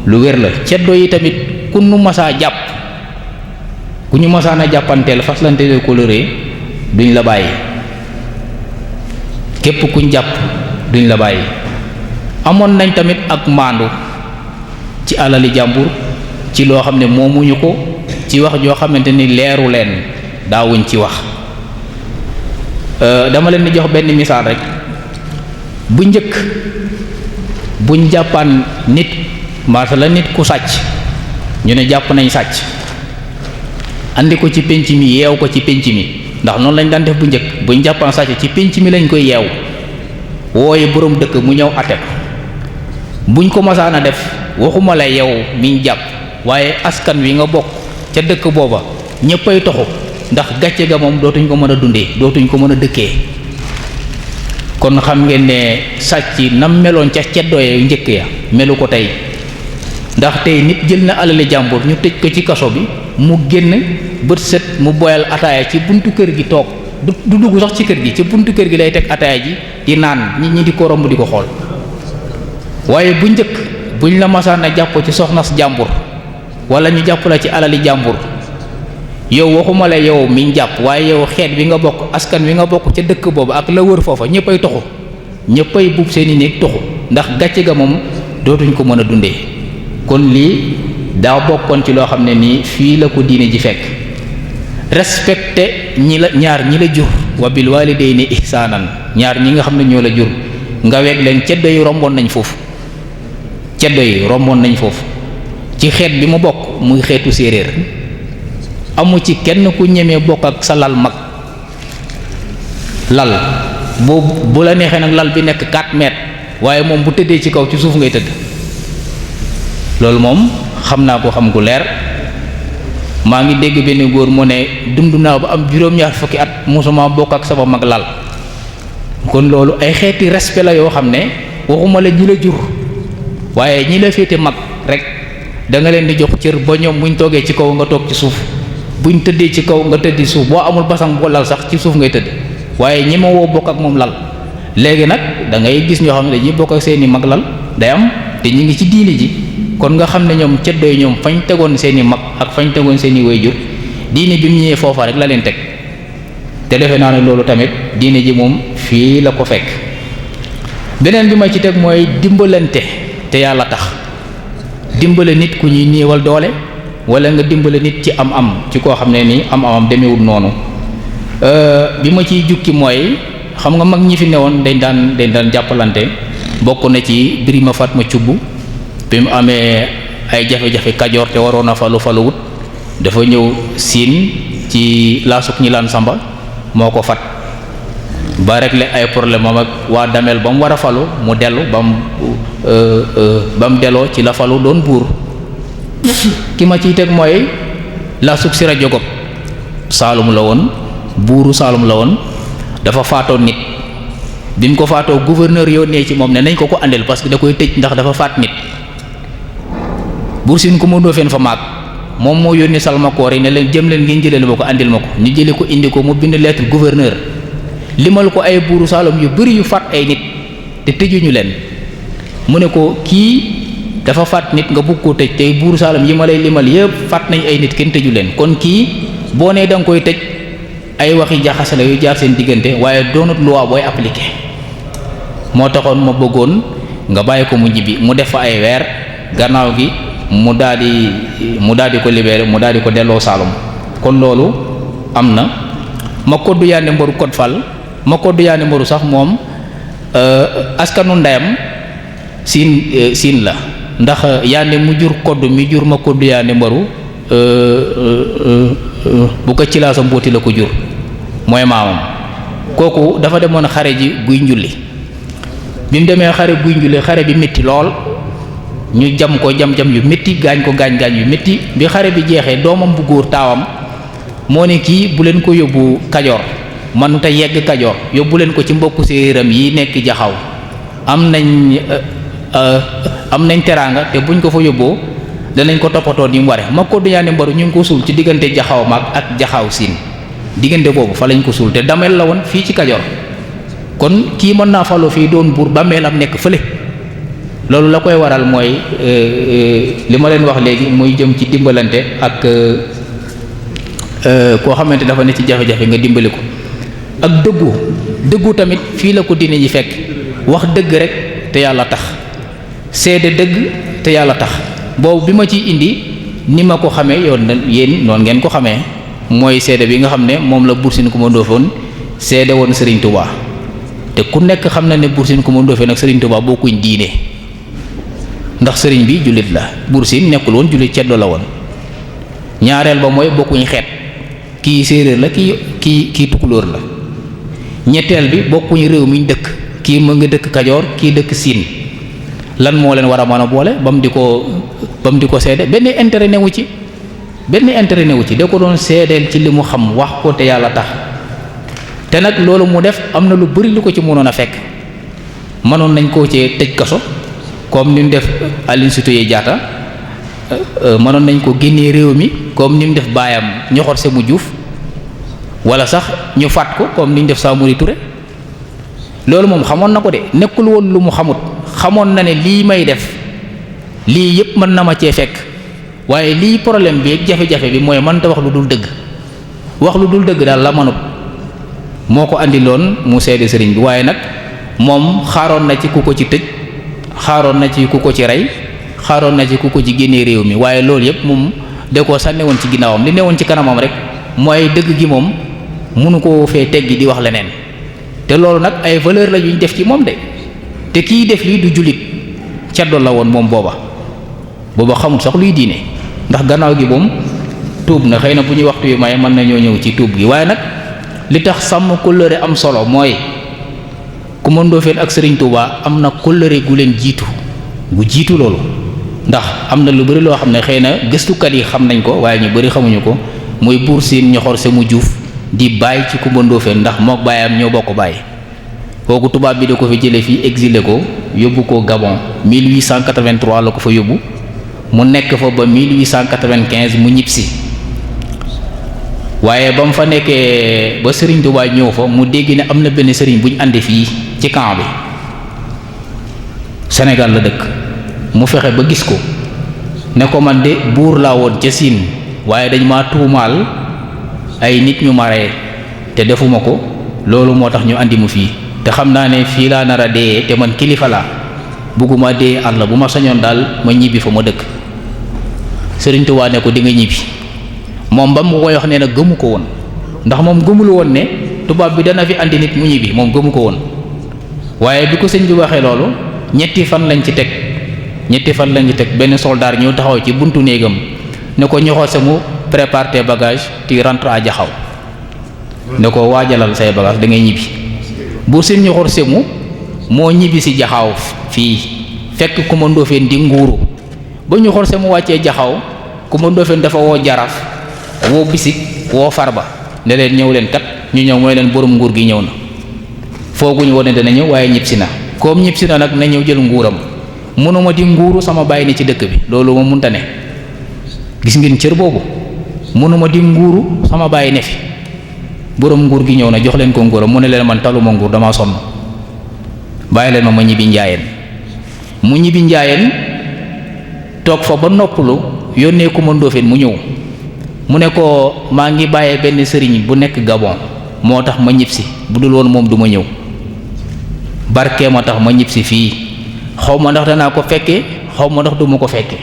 lu wér la. ceddo yi tamit ku ñu masaa jàpp, ku ñu masaan a jàppanteel faslante de coloré duñ la bàyyi, képp kuñ jàpp duñ la bàyyi. amoon nañ tamit ak maandu ci alali jàmbur, ci loo xam ne moomuñu ko, ci wax joo xamante ni leeru leen daawuñ ci wax. dama leen di jox benn misaal rek. bu njëkk buñ jàppaan nit mbaata la nit ku sàcc, ñu ne jàpp nañ sàcc, andi ko ci pénc mi, yeew ko ci pénc mi, ndax noonu lañ daan def bu njëkk. buñ jàppaan sàcc ci pénc mi lañ koy yeew, wooye boroom dëkk mu ñëw ate ko. buñ ko masaan a def waxuma la yow miñ jàpp, waaye askan wi nga bokk ca dëkk booba ñëppay toxu, ndax gàcce ga moom dootuñ ko mën a dundee, dootuñ ko mën a dëkkee. kon xam ngeen ne sàcc nam meloon ca ceddooye njëkk ya melu ko tey. ndax tey nit jël na alali jàmbur, ñu tëj ko ci kaso bi, mu génn bët set mu boyal ataaya ci buntu kër gi toog, du dugg sax ci kër gi, ci buntu kër gi lay teg ataaya ji di naan, nit ñi di ko romb di ko xool. waaye bu njëkk buñ la masaan a jàpp ci soxnas jàmbur wala ñu jàpp la ci alali jàmbur, yow waxuma la yow miñ jàpp, waaye yow xeet wi nga bokk, askan wi nga bokk ca dëkk boobu ak la wër foofa ñëppay toxu, ñëppay buub seeni néeg toxu, ndax gàcce ga moom dootuñ ko mën a dundee. kon lii daa bokkoon ci loo xam ne nii fii la ko diine ji fekk. respecté ñaar ñi la jur, wa bil walidayni ihsaanan, ñaar ñi nga xam ne ñoo la jur nga weg leen. ceddo yi romboon nañ foofu, ceddo yi romboon nañ foofu. ci xeet bi mu bokk muy xeetu séeréer, amu ci kenn ku ñemee bokk ak sa lal mag. lal bu la neexee nag lal bi nekk 4 mètres, waaye moom bu tëddee ci kaw ci suuf ngay tëdd. loolu moom xam naa ko xam gu leer. maa ngi dégg benn góor mu ne dund naa ba am juróom-ñaar fukki at musuma bokk ak sama mag lal. kon loolu ay xeeti respect la yoo xam ne waxuma la ñi la jur, waaye ñi la féete mag rek da nga leen di jox cër ba ñoom buñ toogee ci kaw nga toog ci suuf, buñ tëddee ci kaw nga tëddi suuf, boo amul basang boo lal sax ci suuf ngay tëdd, waaye ñi ma woo bokk ak moom lal. léegi nag da ngay gis ñoo xam ne dañuy bokk ak seeni mag lal, day am te ñu ngi ci diine ji. kon nga xam ne ñoom ceddo yi ñoom fañ tegoon seeni mag ak fañ tegoon seeni wayjur, diine bi mu ñëwee foofa rek la leen teg. te defe naa ne loolu tamit diine ji moom fii la ko fekk. beneen bi ma ci teg mooy dimbalante te yàlla tax. dimbale nit ku ñuy néewal doole, wala nga dimbale nit ci am-am, ci koo xam ne nii am-amam demewul noonu. bi ma ciy jukki mooy, xam nga mag ñi fi newoon dañ daan jàppalante. bokk na ci Birima Fatma Cubb bi mu amee ay jafe-jafe Kajoor te waroon a faluwut, dafa ñëw siin ci laasuk ñi laan Samba moo ko fat ba régler ay problème am ak waa Damel ba mu war a falu mu dellu ba mu delloo ci la falu doon buur. ki ma ciy teg mooy laasuk Sira Jogob Saalum la woon, buuru Saalum la woon, dafa faatoon nit. bi mu ko faatoo gouverneur yónnee ci moom ne nañ ko andil parce que da koy tëj ndax dafa faat nit. Buur Siin ku ma doo fen fa maag moom moo yónni Salmakoor yi ne leen jëm leen ngeen jëlee ma ko andil ma ko. ñu jëlee ko indi ko mu bind lettre gouverneur limal ko ay buuru Saalum yu bari yu faat ay nit te tëjuñu leen. mu ne ko kii dafa faat nit nga bugg koo tëj tey buuru Saalum yi ma lay limal yëpp faat nañ ay nit kenn tëju leen, kon kii boo nee da nga koy tëj ay waxi jaxase la yu jaar seen diggante, waaye doonut loi booy appliquer. moo taxoon ma bëggoon nga bàyyi ko mu ñibbi, mu def fa ay weer, gannaaw gi mu daal di ko libéré, mu daal di ko delloo Saalum. kon loolu am na. ma koddu yaande mboru Code Fall, ma koddu yaande mboru sax moom askanu ndeyam siin la, ndax yaande mu jur koddu mi jur ma koddu yaande mboru bu ko ci laa sa mbóoti la ko jur, mooy maamam. kooku dafa demoon xare ji guy njulli. bi mu demee xare guy njulli, xare bi métti lool ñu jam ko jam-jam yu métti gaañ ko gaañ-gaañ yu métti bi xare bi jeexee doomam bu góor taawam moo ne kii bu leen ko yóbbu Kajoor mënut a yegg Kajoor yóbbu leen ko ci mbokku séeréeram yi nekk jaxaw am nañ teraanga te buñ ko fa yóbboo danañ ko toppatoo ni mu ware ma ko duñaane mbaru ñu ngi ko suul ci diggante jaxaw maag ak jaxaw siin diggante boobu fa lañ ko suul te dameel la woon fii ci Kajoor kon kii mën naa faloo fii doon buur bàmmeelam nekk fële loolu la koy waral mooy li ma leen wax léegi muy jëm ci dimbalante ak koo xamante dafa ne ci jafe-jafe nga dimbali ko ak dëggu tamit fii la ko diine ji fekk wax dëgg rek te yàlla tax seede dëgg te yàlla tax boobu bi ma ciy indi ni ma ko xamee yéen noonu ngeen ko xamee mooy seede bi nga xam ne moom la Buur Sine Coumba Ndofféne seede woon Serigne Touba te ku nekk xam na ne Buur Sine Coumba Ndofféne ak Serigne Touba bokkuñ diine ndax Serigne bi jullit la Buur Sine nekkul woon jullit ceddo la woon ñaareel ba mooy bokkuñ xeet kii séeréer la kii tukulóor la ñetteel bi bokkuñ réew mi ñu dëkk kii mu ngi dëkk Kajoor kii dëkk Siin lan moo leen war a mën a boole ba mu di ko seede benn intérêt newu ci da ko doon seedeel ci li mu xam wax ko te yàlla tax te nag loolu mu def am na lu bari lu ko ci mënoon a fekk mënoon nañ koo cee tëj kaso comme ni mu def Aline Sitoé Diatta mënoon nañ ko génnee réew mi comme ni mu def baayam Ñoxor Sémou Diouf wala sax ñu faat ko comme ni ñu def Samori Touré loolu moom xamoon na ko de nekkul woon lu mu xamut xamoon na ne lii may def lii yépp mën na ma cee fekk waaye lii problème bi ak jafe-jafe bi mooy mënta wax lu dul dëgg daal la manut moo ko andiloon mu seede sëriñ bi waaye nag moom xaaroon na ci ku ko ci tëj xaaroon na ci ku ko ci rey xaaroon na ci ku ko ci génnee réew mi waaye loolu yépp moom da koo sànne woon ci ginnaawam li ne woon ci kanamam rek mooy dëgg gi moom mënu ko fee teggi di wax leneen te loolu nag ay valeur la yuñ def ci moom de te kii def lii du jullit ceddo la woon moom booba xamul sax luy diine ndax gannaaw gi moom tuub na xëy na bu ñuy waxtu yu may mën nañoo ñëw ci tuub gi waaye nag li tax sàmm kóllëre am solo mooy Coumba Ndofféne ak Serigne Touba am na kóllëre gu leen jiitu loolu ndax am na lu bari loo xam ne xëy na gëstukat yi xam nañ ko waaye ñu bari xamuñu ko muy Buur Sine Ñoxor Sémou Diouf di bàyyi ci Coumba Ndofféne ndax mook baayam ñoo bokk bàyyi kooku tubaab bi da ko fi jële fii exilé ko yóbbu ko Gabon 1883 la ko fa yóbbu mu nekk fa ba 1895 mu ñibbisi waaye ba mu fa nekkee ba Serigne Touba ñëw fa mu dégg ne am na benn Serigne bu ñu àndi fii ci camp bi Sénégal la dëkk mu fexe ba gis ko ne ko man de buur laa woon ca Siin waaye dañ ma tuumaal ay nit ñu ma rey te defuma ko loolu moo tax ñu andi mu fii te xam naa ne fii laa nar a dee te man kilifa laa bugguma dee àll bu ma sañoon daal ma ñibbi fa ma dëkk Sëriñ Tuubaa ne ko di nga ñibbi moom ba mu koy wax nee na gëmu ko woon ndax moom gëmul woon ne tubaab bi dana fi andi nit mu ñibbi moom gëmu ko woon waaye bi ko sëñ bi waxee loolu ñetti fan lañ ci teg benn soldaar ñëw taxaw ci buntu néegam ne ko Ñoxor Sémou prépare tes bagages tu rentres à Jaxaw ne ko waajalal say bagages da ngay ñibbi Buur Sine Ñoxor Sémou moo ñibbi si Jaxaw fii fekk Coumba Ndofféne di nguuru ba Ñoxor Sémou wàccee Jaxaw Coumba Ndofféne dafa woo jaraaf woo bisik woo farba ne leen ñëw leen kat ñu ñëw mooy leen borom nguur gi ñëw na fooguñu woon ne dana ñëw waaye ñibbisi na comme ñibbisi na nag na ñëw jël nguuram mënuma di nguuru sama bàyyi ne ci dëkk bi loolu ma munta ne gis ngeen cër boobu mënuma di nguuru sama bàyyi ne fi borom nguur gi ñëw na jox leen ko nguuram mu ne leen man taluma nguur damaa sonn bàyyi leen ma ñibbi njaayeen mu ñibbi njaayeen toog fa ba noppalu yónnee Coumba Ndofféne mu ñëw mu ne ko maa ngi bàyyee benn sëriñ bu nekk Gabon moo tax ma ñibbisi bu dul woon moom du ma ñëw barke ma tax ma ñibbisi fii xaw ma ndax danaa ko fekke xaw ma ndax duma ko fekke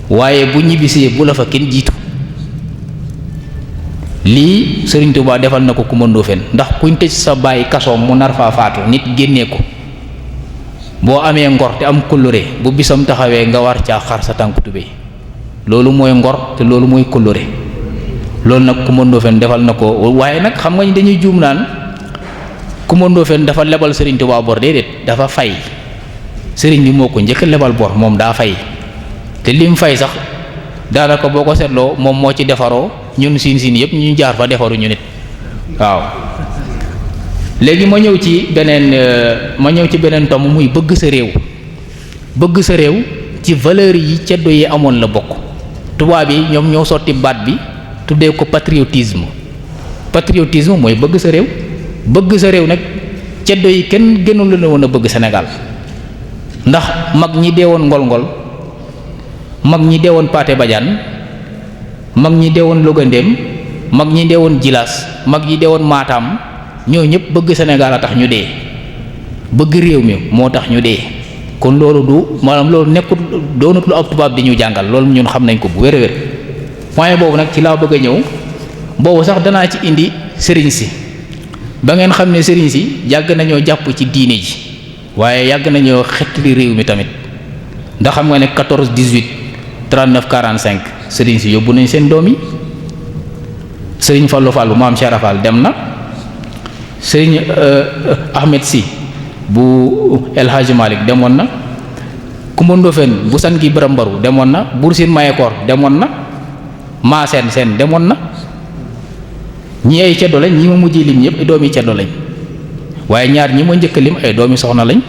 waaye bu ñibbisee bu la fa kenn jiitu lii Sëriñ Tuubaa defal na ko Coumba Ndofféne ndax kuñ tëj sa bàyyi kasoom mu nar faa faatu nit génnee ko boo amee ngor te am kóllëre bu bisam taxawee nga war caa xar sa tànku tubéy loolu mooy ngor te loolu mooy kóllëre loolu nag Coumba Ndofféne defal na ko waaye nag xam nga ni dañuy juum naan Coumba Ndofféne dafa lebal Sëriñ Tuubaa bor déedéet dafa fay sëriñ bi moo ko njëkk lebal bor moom daa fay te lim fay sax daanaka boo ko seetloo moom moo ci defaroo ñun siin yëpp ñu jaar fa defaru ñu nit waaw. léegi ma ñëw ci beneen tomb muy bëgg sa réew. bëgg sa réew ci valeur yi ceddo yi amoon la bokk. tubaab yi ñoom ñoo sotti baat bi tuddee ko patriotisme mooy bëgg sa réew. bëgg sa réew nag ceddo yi kenn gënul la woon a bëgg Sénégal ndax mag ñi deewoon ngol-ngol mag ñi deewoon Pathé Badiane mag ñi deewoon Logandem mag ñi deewoon Djilas mag ñi deewoon Matam ñoo ñëpp bëgg Sénégal a tax ñu dee bëgg réew mi moo tax ñu dee kon loolu du maanaam loolu nekkut doonut lu ab tubaab di ñu jàngal loolu ñun xam nañ ko bu wér-wér point boobu nag ci laa bëgg a ñëw boobu sax danaa ci indi sëriñ si ba ngeen xam ne sëriñ si yàgg nañoo jàpp ci diine ji waaye yàgg nañoo xettali réew mi tamit ndax xam nga ne 14 18 39 45 sëriñ si yóbbu nañ seen doom yi sëriñ Fallou Fall bu maam Cheikh Fall dem na sëriñ Ahmed Sy bu El Hadji Malick demoon na Coumba Ndoffène bu san gi Biram Mbaru demoon na Buur Sine Mayakor demoon na maa seen demoon na ñi ay ceddo lañ ñi ma mujjee lim yëpp ay doomi ceddo lañ waaye ñaar ñi ma njëkk lim ay doomi soxna lañ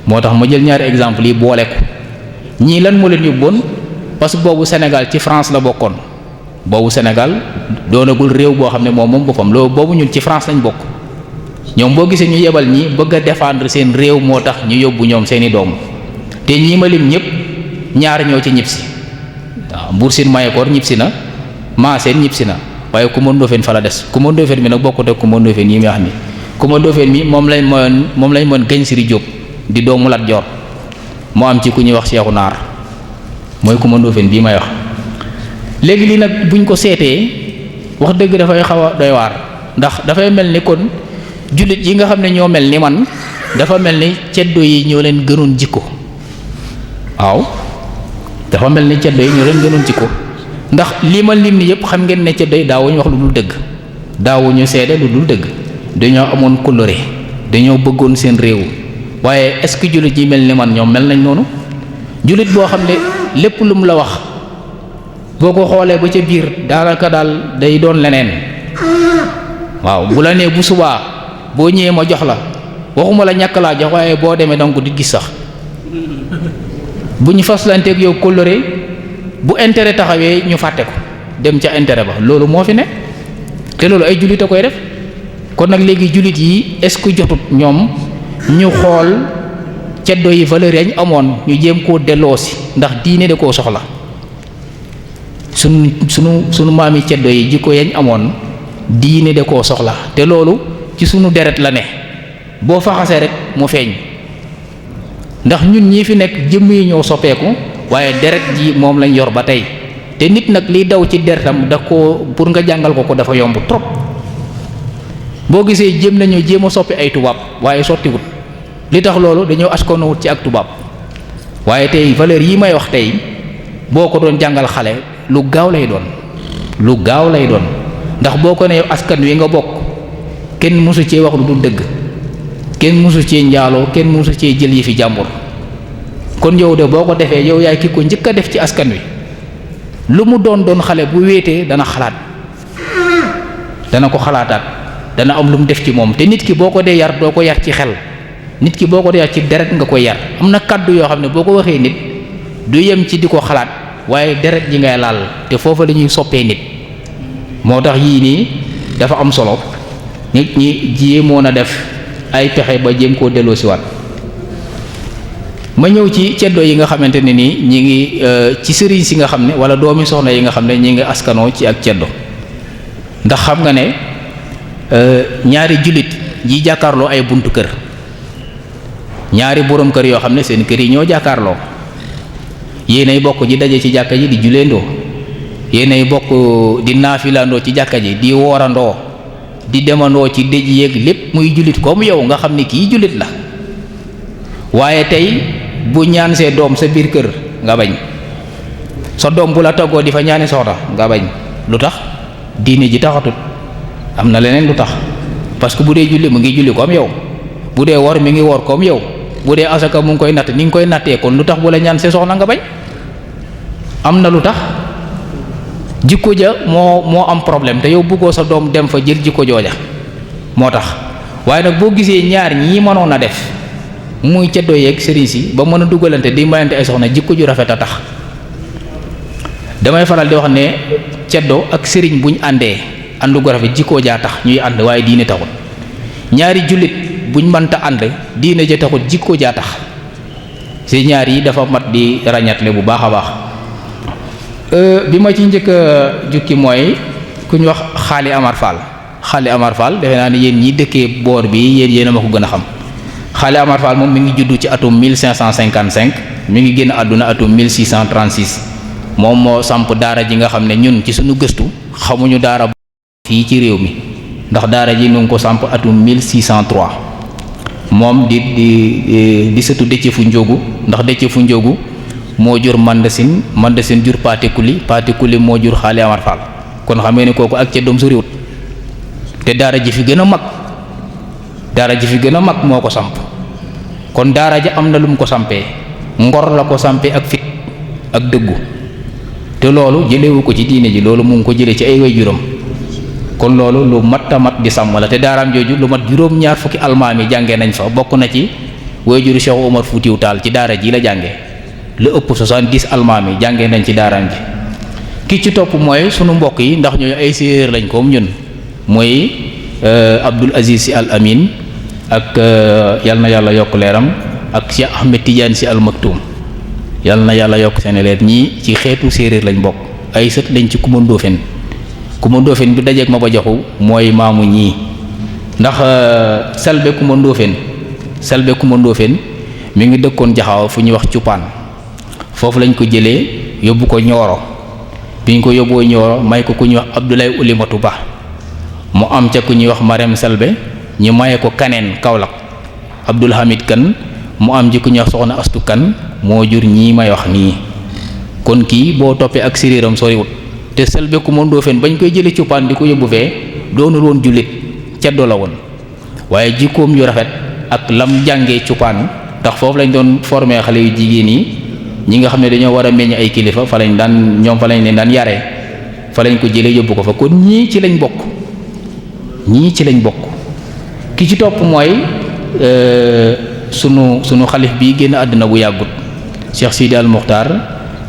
moo tax ma jël ñaari exemple yi boole ko ñii lan moo leen yóbboon parce que boobu Sénégal ci France la bokkoon boobu Sénégal doonagul réew boo xam ne moom boppam loolu boobu ñun ci France lañ bokk ñoom boo gisee ñu yebal ñi bëgg a défendre seen réew moo tax ñu yóbbu ñoom seeni doom te ñii ma lim ñëpp ñaar ñoo ci ñibbisi waaw Buur Sine Mayakor ñibbisi na maa seen ñibbisi na waaye Coumba Ndoffène fa la des Coumba Ndoffène mi nag bokkut ak Coumba Ndoffène yi muy wax ni Coumba Ndoffène mi moom lañ mën Gañ Siri Diop di doomu Lat Joor moo am ci ku ñuy wax Seexu Naar mooy Coumba Ndoffène bii may wax léegi lii nag buñ ko seetee wax dëgg dafay xaw a doy waar ndax dafay mel ni kon jullit yi nga xam ne ñoo mel ni man dafa mel ni ceddo yi ñoo leen gënoon jikko waaw dafa mel ni ceddo yi ñoo leen gënoon jikko ndax lii ma lim ni yëpp xam ngeen ne ceddo yi daawuñu wax lu dul dëgg daawuñu seede lu dul dëgg dañoo amoon kóllëre dañoo bëggoon seen réew waaye est-ce que jullit yi mel ni man ñoom mel nañ noonu jullit boo xam ne lépp lu mu la wax boo ko xoolee ba ca biir daanaka daal day doon leneen waaw bu la nee bu subaa boo ñëwee ma jox la waxuma la ñàkk laa jox waaye boo demee donc di gis sax bu ñu faslanteeg yow kóllëre bu intérêt taxawee ñu fàtte ko dem ca intérêt ba loolu moo fi ne te loolu ay jullit a koy def kon nag léegi jullit yi est-ce que jotut ñoom ñu xool ceddo yi valeur yañ amoon ñu jéem koo delloosi ndax diine da koo soxla sunu maami ceddo yi jikko yañ amoon diine da koo soxla te loolu ci sunu deret la ne boo faxasee rek mu feeñ ndax ñun ñii fi nekk jëmm yi ñoo soppeeku waaye deret ji moom lañ yor ba tey te nit nag liy daw ci deretam da ko pour nga jàngal ko dafa yomb trop boo gisee jéem a soppi ay tubaab waaye sottiwut li tax loolu dañoo askanawut ci ak tubaab waaye tey valeur yi may wax tey boo ko doon jàngal xale lu gaaw lay doon ndax boo ko ne askan wi nga bokk kenn mësu cee wax lu dul dëgg kenn mësu cee njaaloo kenn mësu cee jël yi fi jàmbur kon yow de boo ko defee yow yaay ki ko njëkk a def ci askan wi lu mu doon xale bu wéetee dana xalaat dana ko xalaataat dana am lu mu def ci moom te nit ki boo ko dee yar doo ko yar ci xel nit ki boo ko dee yar ci deret nga koy yar am na kàddu yoo xam ne boo ko waxee nit du yem ci di ko xalaat waaye deret ji ngay laal te foofa la ñuy soppee nit moo tax yii nii dafa am solo nit ñi jéemoon a def ay pexe ba jéem koo delloo si waat ma ñëw ci ceddo yi nga xamante ne nii ñi ngi ci sëriñ si nga xam ne wala doomi soxna yi nga xam ne ñi ngi askanoo ci ak ceddo ndax xam nga ne ñaari jullit yi jàkkaarloo ay buntu kër ñaari borom kër yoo xam ne seen kër yi ñoo jàkkaarloo yéenay bokk ji daje ci jàkka ji di juleendoo yéenay bokk di naafilandoo ci jàkka ji di woorandoo di demandoo ci dëj yéeg lépp muy jullit comme yow nga xam ne kii jullit la waaye tey bu ñaan see doom sa biir kër nga bañ sa doom bu la toggoo di fa ñaani soxna nga bañ lu tax diine ji taxatut am na leneen lu tax parce que bu dee julli mu ngi julli comme yow bu dee wor mi ngi wor comme yow bu dee asaka mu ngi koy natt ni nga koy nattee kon lu tax bu la ñaan see soxna nga bañ am na lu tax jikko ja moo am problème te yow bëggoo sa doom dem fa jël jikko jooja moo tax waaye nag boo gisee ñaar ñii mënoon a def muy ceddo yeeg sëriñ si ba mën a dugalante di mayante ay soxna jikko ju rafet a tax damay faral di wax ne ceddo ak sëriñ buñ àndee àndu gu rafet jikkoo jaa tax ñuy ànd waaye diine taxul ñaari jullit buñ mënta ànd diine ja taxul jikkoo jaa tax si ñaar yi dafa mat di ràññatle bu baax a baax bi ma ci njëkk a jukki mooy ku ñu wax Xaali Amar Fall defe naa ne yéen ñi dëkkee boor bi yéen a ma ko gën a xam Xaali Amar Fall moom mi ngi juddu ci atum 1555 mi ngi génn àdduna atum 1636 moom moo samp daara ji nga xam ne ñun ci suñu gëstu xamuñu daara fii ci réew mi ndax daara ji ñu ngi ko samp atum 1603 moom di sëtu Déthié Fou Ndiogou ndax Déthié Fou Ndiogou moo jur Mandasin jur Paate Kuli moo jur Xaali Amar Fall kon xamee ne kooku ak ca doom su réewut te daara ji fi gën a mag moo ko samp kon daara ja am na lu mu ko sampee ngor la ko sampee ak fit ak dëggu te loolu jëlewu ko ci diine ji loolu mu ngi ko jëlee ci ay waajuram kon loolu lu mat a mat di sàmm la te daaraam jooju lu mat juróom-ñaar fukki almaami jàngee nañ fa bokk na ci waajuru Cheikh Omar Foutiou Tall ci daara ji la jàngee lu ëpp 70 almaami jàngee nañ ci daaraam ji ki ci topp mooy sunu mbokk yi ndax ñooy ay séeréer lañ koom ñun mooy Abdul Aziz Sy Al Amin ak yal na yàlla yokk leeram ak Cheikh Ahmed Tidiane Sy Al Maktoum yal na yàlla yokk seen leer ñii ci xeetu séeréer lañ bokk ay sët lañ ci Kumba Ndóofeen bi dajeeg ma ba joxu mooy maamu ñii ndax Selbe Kumba Ndóofeen mi ngi dëkkoon Jaxaaw fu ñuy wax Cupaan foofu lañ ko jëlee yóbbu ko Ñooro bi ñu ko yóbboo Ñooro may ko ku ñuy wax Abdoulaye Oulimatu Ba mu am ca ku ñuy wax Marème Selbe ñu maye ko Kaneen Kaolack Abdoul Hamid Kan mu am ji ku ñuy wax Soxna Astu Kan moo jur ñii may wax nii kon kii boo toppee ak siriiram soriwut te Selbe Kumba Ndóofeen bañ koy jëlee Cupaan di ko yóbbu fee doonul woon jullit ceddo la woon waaye jikkoom yu rafet ak lam jàngee Cupaan ndax foofu lañ doon formé xale yu jigéen yi ñi nga xam ne dañoo war a meññ ay kilifa fa lañ leen daan yaree fa lañ ko jëlee yóbbu ko fa kon ñii ci lañ bokk ki ci topp mooy sunu xalif bi génn àddina bu yàggut Cheikh Sidi Al Muxtaar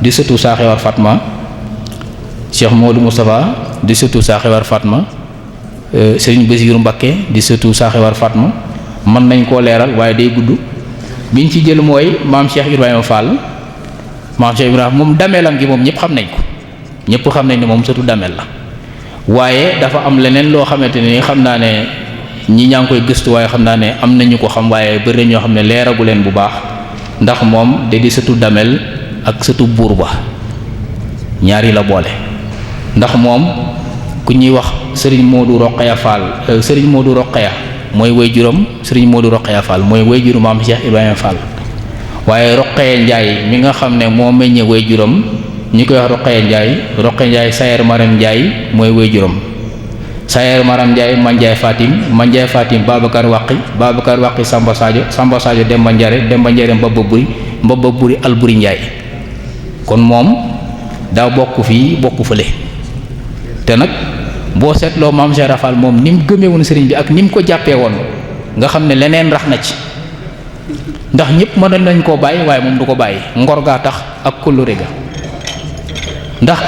di sëtu Saaxewar Fatma Cheikh Modou Moustapha di sëtu Saaxewar Fatma Serigne Bassirou Mbacké di sëtu Saaxewar Fatma mën nañ koo leeral waaye day gudd biñ ci jël mooy maam Cheikh Ibrahima Fall moom dameelam gi moom ñëpp xam nañ ne moom sëtu dameel la waaye dafa am leneen loo xamante ni xam naa ne ñi ñaa ngi koy gëstu waaye xam naa ne am nañu ko xam waaye bëri ñoo xam ne leeragu leen bu baax ndax moom da di sëtu damel ak sëtu buur ba ñaari la boole ndax moom ku ñuy wax Serigne Modou Rokhaya Fall Serigne Modou Rokhaya mooy waajuram Serigne Modou Rokhaya Fall mooy waajuru maam Cheikh Ibrahima Fall waaye Rokhaya Ndiaye mi nga xam ne moo meññee waajuram ñi koy wax Rokhaya Ndiaye Sayer Maram Ndiaye mooy waajuram Sayer Maram Ndiaye Mandiaye Fatim Babacar Waqi Samba Sadio Demba Ndiare Mbaba Buri Alburi Ndiaye kon moom daa bokk fii bokk fële te nag boo seetloo maam Cheikh Rafal moom ni mu gëmee woon sëriñ bi ak ni mu ko jàppee woon nga xam ne leneen rax na ci ndax ñëpp mënoon nañ koo bàyyi waaye moom du ko bàyyi ngor gaa tax ak kóllëre ga ndax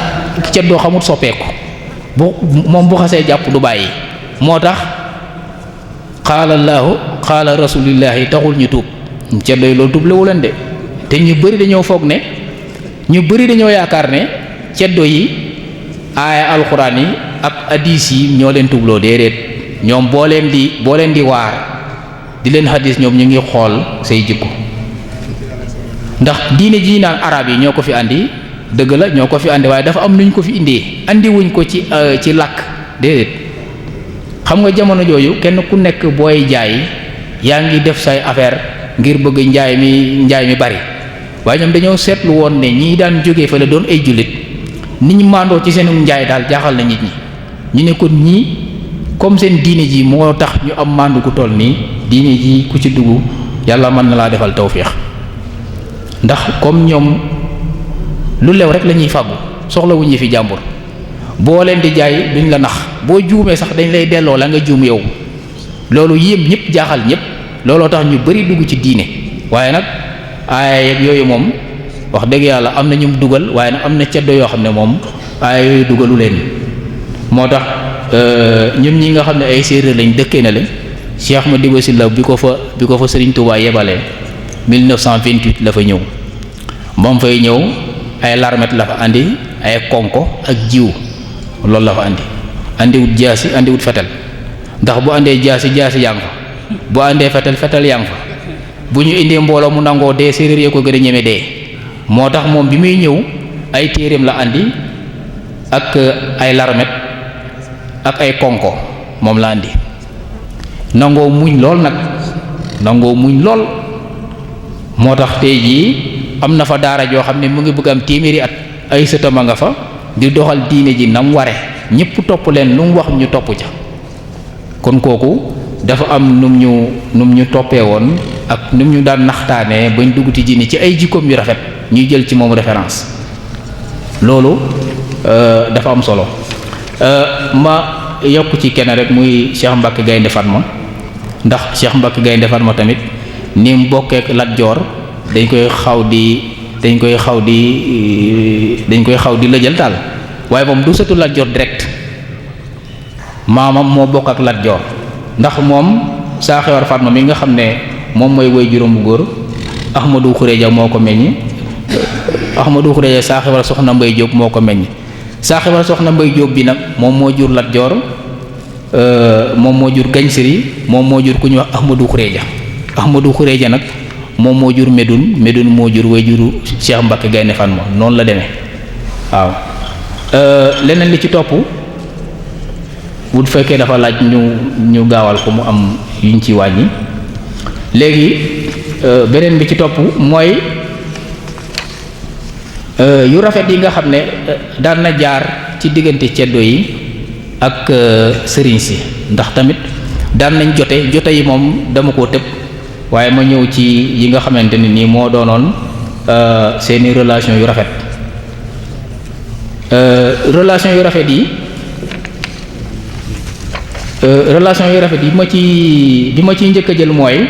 ceddoo xamut soppeeku moom bu xasee jàpp du bàyyi moo tax xaalallaahu xaala rasulillahi taxul ñu tuub ceddoo yi loolu tuub lewu leen de te ñu bëri dañoo yaakaar ne ceddo yi aaya alxuraan yi ak hadis yi ñoo leen tuubloo déedéet ñoom boo leen di waar di leen hadis ñoom ñu ngi xool say jikko ndax diine ji naan arab yi ñoo ko fi andi dëgg la ñoo ko fi andi waaye dafa am nuñ ko fi indee andi wuñ ko ci làkk déedéet xam nga jamono jooju kenn ku nekk booy jaay yaa ngi def say affaire ngir bëgg njaay mi bari waaye ñoom dañoo seetlu woon ne ñii daan jógee fa la doon ay jullit ni ñu màndoo ci seen njaay daal jaaxal na nit ñi ñu ne kon ñii comme seen diine ji moo tax ñu am màndu gu toll nii diine ji ku ci dugg yàlla mën na laa defal tawféex ndax comme ñoom lu lew rek la ñuy fàggu soxlawuñ ñi fi jàmbur boo leen di jaay duñ la nax boo juumee sax dañ lay delloo la nga juum yow loolu yéem ñëpp jaaxal ñëpp looloo tax ñu bari dugg ci diine waaye nag aaya yeeg yooyu moom wax dëgg yàlla am na ñu dugal waaye nag am na ceddo yoo xam ne moom aaya yooyu dugalu leen moo tax ñun ñi nga xam ne ay séeréer lañ dëkkee na le Cheikh Madiba Sylla bi ko fa Serigne Touba yebalee 1928 la fa ñëw moom fay ñëw ay larmet la fa andi ay konko ak jiw loolu la fa andiwut jaasi andiwut fetel ndax bu andee jaasi yaa ngi fa bu andee fetel yaa ngi fa bu ñu indee mbooloo mu nangoo dee séeréer yee ko gën a ñeme dee moo tax moom bi muy ñëw ay téereem la andi ak ay larmet ak ay konko moom la andi nangoo muñ lool nag moo tax tey jii am na fa daara joo xam ne mu ngi bëgg am téeméeri at ay sëtama nga fa di doxal diine ji nam ware ñëpp topp leen lu mu wax ñu topp ca kon kooku dafa am num ñu toppee woon ak num ñu daan naxtaanee bañ dugg ci diine ci ay jikkoom yu rafet ñuy jël ci moom référence loolu dafa am solo ma yokk ci kenn rek muy Cheikh Mbacke Gaynde Fatma ndax Cheikh Mbacke Gaynde Fatma tamit ni mu bokkeek Lat Joor dañ koy xaw di lëjal daal waaye moom du sëtu Lat Joor direct maamam moo bokk ak Lat Joor ndax moom saa xewar Fatma mi nga xam ne moom mooy woy juróom bu góor Ahmadou Xureja moo ko meññ Ahmadou Xureja saa xewar soxna Mbay Jóob moo ko meññ saa xewar soxna Mbay Jóob bi nag moom moo jur Lat Joor moom moo jur Gañ Siri moom moo jur ku ñuy wax Ahmadou Xureja nag moom moo jur Medun moo jur way juru Cheikh Mbacke Gaynde Fatma noonu la demee waaw leneen li ci topp bu fekkee dafa laaj ñu gaawal ko mu am yuñ ci wàññi léegi beneen bi ci topp mooy yu rafet yi nga xam ne daan na jaar ci diggante ceddo yi ak sëriñ si ndax tamit daan nañ jote yi moom dama koo tëb waaye ma ñëw ci yi nga xamante ne nii moo doonoon seeni relation yu rafet relation yu rafet yi bi ma ciy njëkk a jël mooy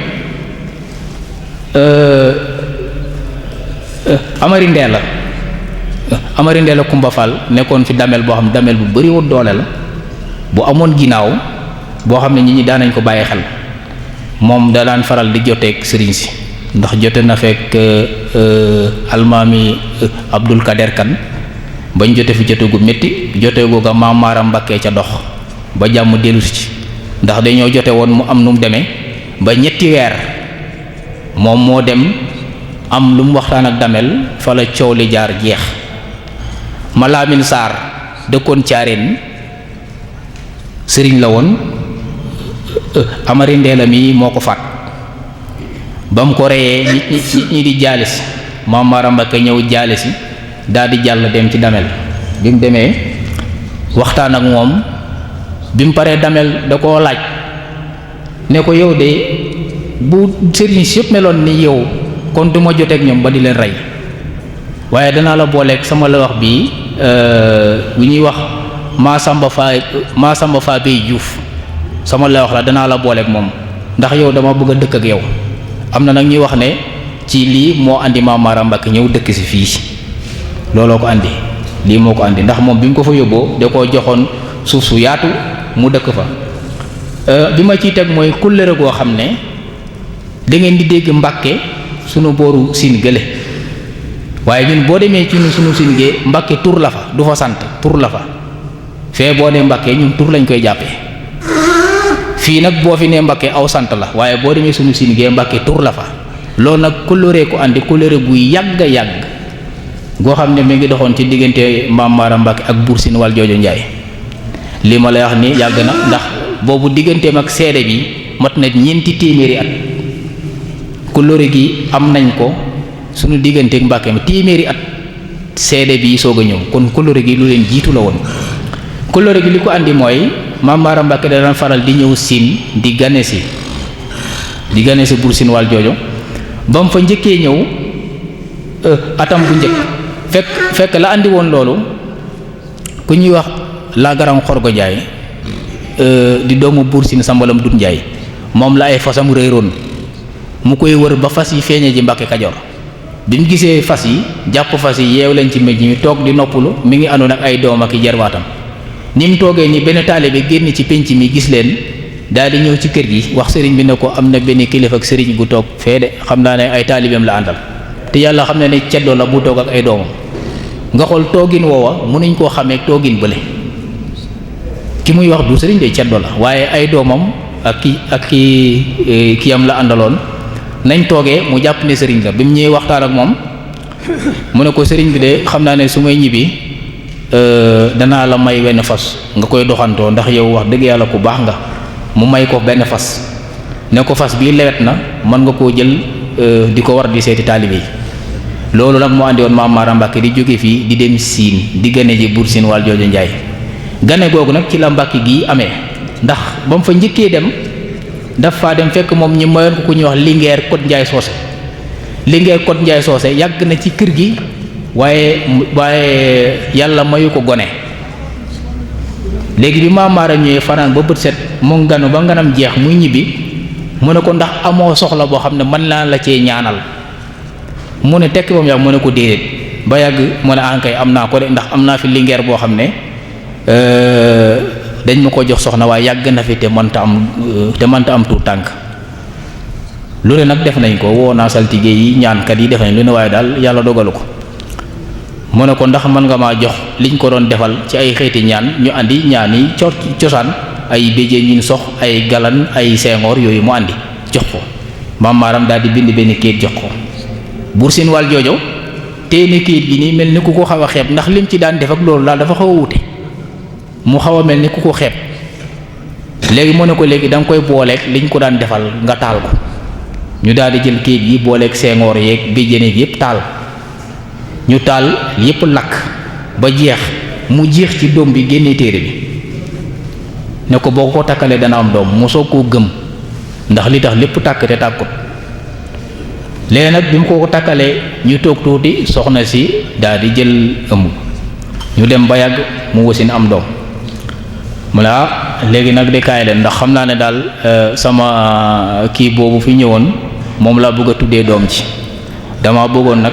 Amari Ndeela Kumba Fall nekkoon fi damel boo xam damel bu bari wut doole la bu amoon ginnaaw boo xam ne nit ñi daan nañ ko bàyyi xel moom da daan faral di joteeg sëriñ si ndax jote na fekk almaami Abdul Kader Kan bañ jote fi jote gu métti jote googa Maam Maaram Mbakke ca dox ba jàmm dellusi ci ndax dañoo jote woon mu am nu mu demee ba ñetti weer moom moo dem am lu mu waxtaan ak damel fa la coow li jaar jeex Malaamin Saar dëkkoon Caareen sëriñ la woon Amari Ndeela mi moo ko faat ba mu ko reyee nit ñi di jaalisi Maam Maaram Mbakke ñëw jaalisi daal di jàll dem ci damel bi mu demee waxtaan ak moom bi mu paree damel da koo laaj ne ko yow de bu sëriñ si yëpp meloon ni yow kon du ma joteeg ñoom ba di leen rey waaye danaa la booleeg sama la wax bii bu ñuy wax Maasamba Faa Bay Juuf sama la wax la danaa la booleeg moom ndax yow dama bëgg a dëkk ak yow am na nag ñuy wax ne ci lii moo andi Maam Maaram Mbakke ñëw dëkk si fii looloo ko andi lii moo ko andi ndax moom bi mu ko fa yóbboo da koo joxoon suuf su yaatu mu dëkk fa bi ma ciy teg mooy kullëre goo xam ne da ngeen di dégg Mbàkke sunu booru siin gële waaye ñun boo demee ci sunu siin gee Mbàkke tur la fa du fa sant tur la fa fee boo nee Mbàkke ñun tur lañ koy jàppee fii nag boo fi nee Mbàkke aw sant la waaye boo demee sunu siin gee Mbàkke tur la fa loolu nag kullëre ko andi kullëre bu yàgg a yàgg goo xam ne mi ngi doxoon ci diggante Maam Maaram Mbakke ak Buur Siin Wal Joojo Njaay li ma lay wax ni yàgg na ndax boobu digganteem ak seede bi mat na ñeenti téeméeri at kóllëre gi am nañ ko suñu digganteeg Mbàkke mi téeméeri at seede bi soog a ñëw kon kóllëre gi lu leen jiitu la woon kóllëre gi li ko andi mooy Maam Maaram Mbakke da daan faral di ñëw Siin di gane si di gane si Buur Siin Waal joojo ba mu fa njëkkee ñëw atam bu njëkk fekk la andi woon loolu ku ñuy wax la Garang Xorgo Njaay di doomu Buur Siin Sambalam Dut Njaay moom la ay fasam réeroon mu koy wër ba fas yi feeñee ji Mbàkke Kajoor bi mu gisee fas yi jàpp fas yi yeew leen ci mbéj mi toog di noppalu mi ngi àndoon ak ay doom ak i jarwaatam ni mu toogee ni benn taalibe génn ci pénc mi gis leen daal di ñëw ci kër gi wax sëriñ bi ne ko am na benn kilifa ak sëriñ gu toog fee de xam naa ne ay taalibeem la àndal te yàlla xam ne ne ceddoo la bu toog ak ay doomam nga xool toogin woowa mënuñ koo xamee toogin bële ki muy wax du sëriñ de ceddoo la waaye ay doomam ak ki am la àndaloon nañ toogee mu jàpp ne sëriñ la bi mu ñëwee waxtaan ak moom mu ne ko sëriñ bi de xam naa ne su may ñibbi danaa la may wenn fas nga koy doxantoo ndax yow wax dëgg yàlla ku baax nga mu may ko benn fas ne ko fas bii lewet na mën nga koo jël di ko war di seeti taalibe yi loolu nag moo andi woon Maam Maaram Mbàkke di jóge fii di dem siin di gane ji Buur Siin Waal jooju Njaay gane googu nag ci la Mbàkke gii amee ndax ba mu fa njëkkee dem dafa dem fekk moom ñi mayoon ko ku ñuy wax Linguère Code Njaay Soose Linguère Code Njaay Soose yàgg na ci kër gi waaye yàlla mayu ko gone léegi bi Maam Maaram ñëwee fanaan ba bët set mu nganu ba nganam jeex muy ñibbi mu ne ko ndax amoo soxla boo xam ne mën naa la cee ñaanal mu ne tekk ba mu yàgg mu ne ko déedéet ba yàgg mu ne ankay am naa ko de ndax am naa fi Linguère boo xam ne dañ ma ko jox soxna waaye yàgg na fi te mënta am tuut tànk lu ne nag def nañ ko woo naa saltige yi ñaankat yi def nañ lu ne waaye daal yàlla dogalu ko mu ne ko ndax mën nga maa jox liñ ko doon defal ci ay xeeti ñaan ñu andi ñaan yi cosaan ay béjjén ñun sox ay galan ay sengoor yooyu mu andi jox ko Maam Maaram daal di bind benn kayit jox ko Buur Siin Waal joojo téene kayit gi nii mel ni ku ko xaw a xeeb ndax lim ci daan def ak loolu daal dafa xaw a wute mu xaw a mel ni ku ko xeeb léegi mu ne ko léegi da nga koy booleeg liñ ko daan defal nga taal ko ñu daal di jël kayit gi booleeg sengoor yeeg béjjén yeeg yépp taal ñu taal yépp lakk ba jeex mu jeex ci doom bi génnee téere bi ne ko boo ko takkalee dana am doom mu soog koo gëm ndax li tax lépp tàkk te tàkkut léegi nag bi mu ko takkalee ñu toog tuuti soxna si daal di jël ëmb ñu dem ba yàgg mu wasin am doom mu ne léegi nag de kaay leen ndax xam naa ne daal sama kii boobu fi ñëwoon moom laa bëgg a tuddee doom ci dama bëggoon nag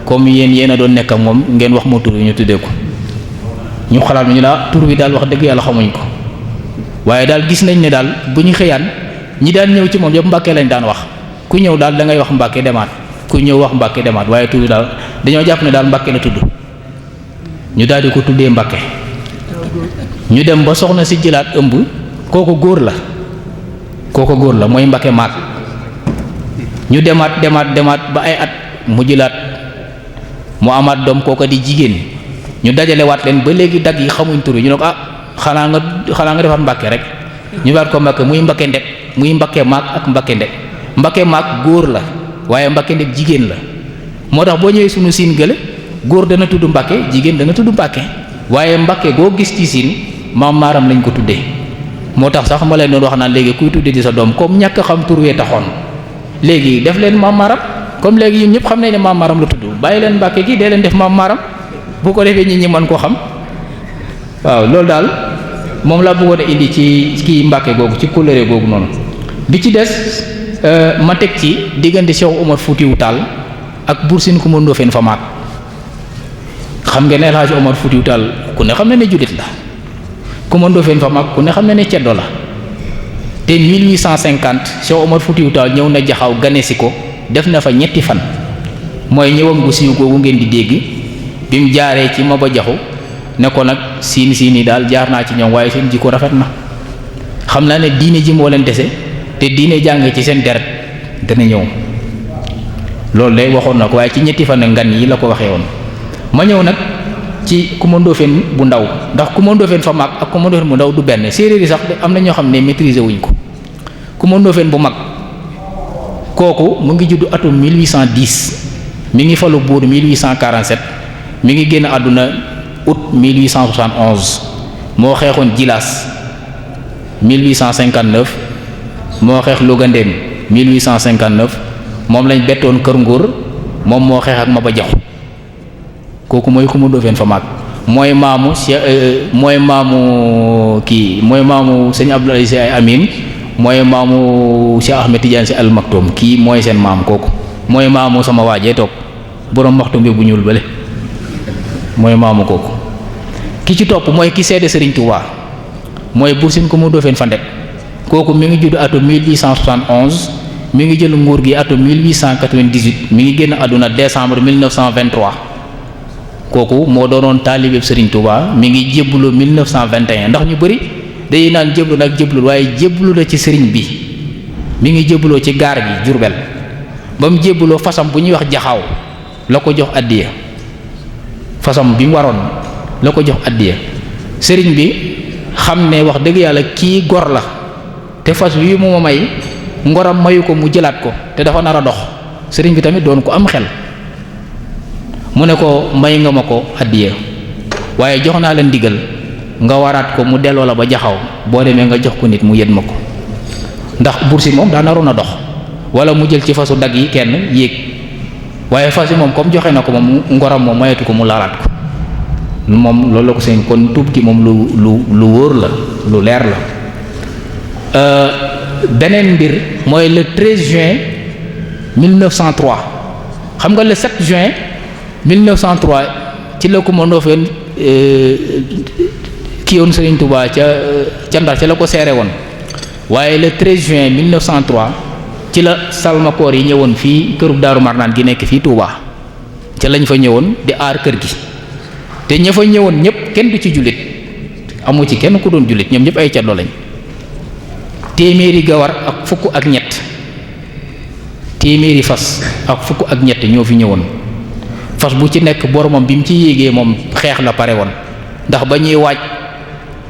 comme yéen a doon nekk ak moom ngeen wax ma tur yi ñu tuddee ko ñu xalaat ñu la tur bi daal wax dëgg yàlla xamuñ ko waaye daal gis nañ ne daal bu ñu xëyaan ñi daan ñëw ci moom yëpp Mbàkke lañ daan wax ku ñëw daal da ngay wax Mbàkke demaat ku ñëw wax Mbàkke demaat waaye tur bi daal dañoo jàpp ne daal Mbàkke la tudd ñu daal di ko tuddee Mbàkke ñu dem ba soxna si jëlaat ëmb kooku góor la mooy Mbàkke maat ñu demaat ba ay at mu jëlaat mu amaat doom kooka di jigéen ñu dajale waat leen ba léegi dag yi xamuñ tur yi ñu ne ko xanaa nga defaat Mbàkke rek ñu baat ko Mbàkke muy Mbàkke ndek muy Mbàkke maag ak Mbàkke ndek Mbàkke maag góor la waaye Mbàkke ndek jigéen la moo tax boo ñëwee sunu siin gële góor dana tudd Mbàkke jigéen dana tudd Mbàkke waaye Mbàkke goo gis ci siin Maam Maaram lañ ko tuddee moo tax sax ma leen doon wax naan léegi kuy tuddee di sa doom comme ñàkk xam tur wee taxoon léegi def leen Maam Maaram comme léegi ñun ñëpp xam nañ ne Maam Maaram la tudd bàyyi leen Mbàkke gi dee leen def Maam Maaram bu ko defee nit ñi mën koo xam waaw loolu daal moom laa bëggoon a indi ci kii Mbàkke googu ci kóllëre googu noonu bi ci des ma teg ci diggante Cheikh Omar Foutiyou Tall ak Buur Siin Kumba Ndoofeen fa maat xam ngeen ne El Hadji Omar Foutiyou Tall ku ne xam ne jullit la Kumba Ndoofeen fa maat ku ne xam ne ceddo la te 1850 Cheikh Omar Foutiyou Tall ñëw na Jaxaw ganesi ko def na fa ñetti fan mooy ñëwam gu siiw googu ngeen di dégg bi mu jaaree ci Maba Jaxu ne ko nag siin yi daal jaar naa ci ñoom waaye seen jikko rafet na xam naa ne diine ji moo leen dese te diine jàng ci seen deret dana ñëw loolu de waxoon na ko waaye ci ñetti fan ngan yi la ko waxee woon ma ñëw nag ci Kumba Ndoofeen bu ndaw ndax Kumba Ndoofeen fa mag ak Kumba Ndoofeen bu ndaw du benn séeréer yi sax am na ñoo xam ne maîtriser wuñ ko Kumba Ndoofeen bu mag kooku mu ngi juddu atum 1810 mi ngi falu buur 1847 mi ngi génn àdduna août 1871 moo xeexoon Jilaas 1859 moo xeex Louga Ndéem 1859 moom lañ bettoon Kër Nguur moom moo xeex ak Maba Jaxu kooku mooy Coumba Ndoffène Famaak mooy maamu mooy maamu sëñ Abdou Aziz Sy Amin mooy maamu Cheikh Ahmed Tidiane Sy Al Maktoum kii mooy seen maam kooku mooy maamu sama waajee toog boroom waxtu bi bu ñuul bële mooy maamu kooku ki ci topp mooy ki seede Serigne Touba mooy Buur Sine Coumba Ndoffène Fandène kooku mi ngi judd atum 1871 mi ngi jël nguur gi atum 1898 mi ngi génn àdduna décembre 1923 kooku moo doonoon taalibeeb Serigne Touba mi ngi jébbalu 1921 ndax ñu bëri day naan jébbalu nag jébbalu waaye jébbalu la ci Serigne bi mi ngi jébbaloo ci gaar bi Jurbel ba mu jébbaloo fasam bu ñuy wax jaxaaw la ko jox addiya fasam bi mu waroon la ko jox addiya Serigne bi xam ne wax dëgg yàlla kii gor la te fas wi mu ma may ngoram mayu ko mu jëlaat ko te dafa nar a dox Serigne bi tamit doon ko am xel mu ne ko may nga ma ko addiya waaye jox naa la ndigal nga waraat ko mu delloo la ba jaxaw boo demee nga jox ko nit mu yët ma ko ndax Buur Sine moom daa naroon a dox wala mu jël ci fasu dag yi kenn yéeg waaye fas yi moom comme joxe na ko moom ngoram moom mayatu ko mu laalaat ko moom loolu la ko seen kon tuub gi moom lu wóor la lu leer la beneen mbir mooy le 13 juin 1903 xam nga le 7 juin 1903 ci la Coumba Ndoffène ki yoon Serigne Touba ca Ndar ca la ko seere woon waaye le 13 juin 1903 ci la salmakoor yi ñëwoon fii kërub Daaru Marnaan gi nekk fii Touba ca lañ fa ñëwoon di aar kër gi te ña fa ñëwoon ñëpp kenn du ci jullit amu ci kenn ku doon jullit ñoom ñëpp ay caddo lañ téeméeri gawar ak fukk ak ñett téeméeri fas ak fukk ak ñett ñoo fi ñëwoon fas bu ci nekk boromam bi mu ci yéegee moom xeex la pare woon ndax ba ñuy waaj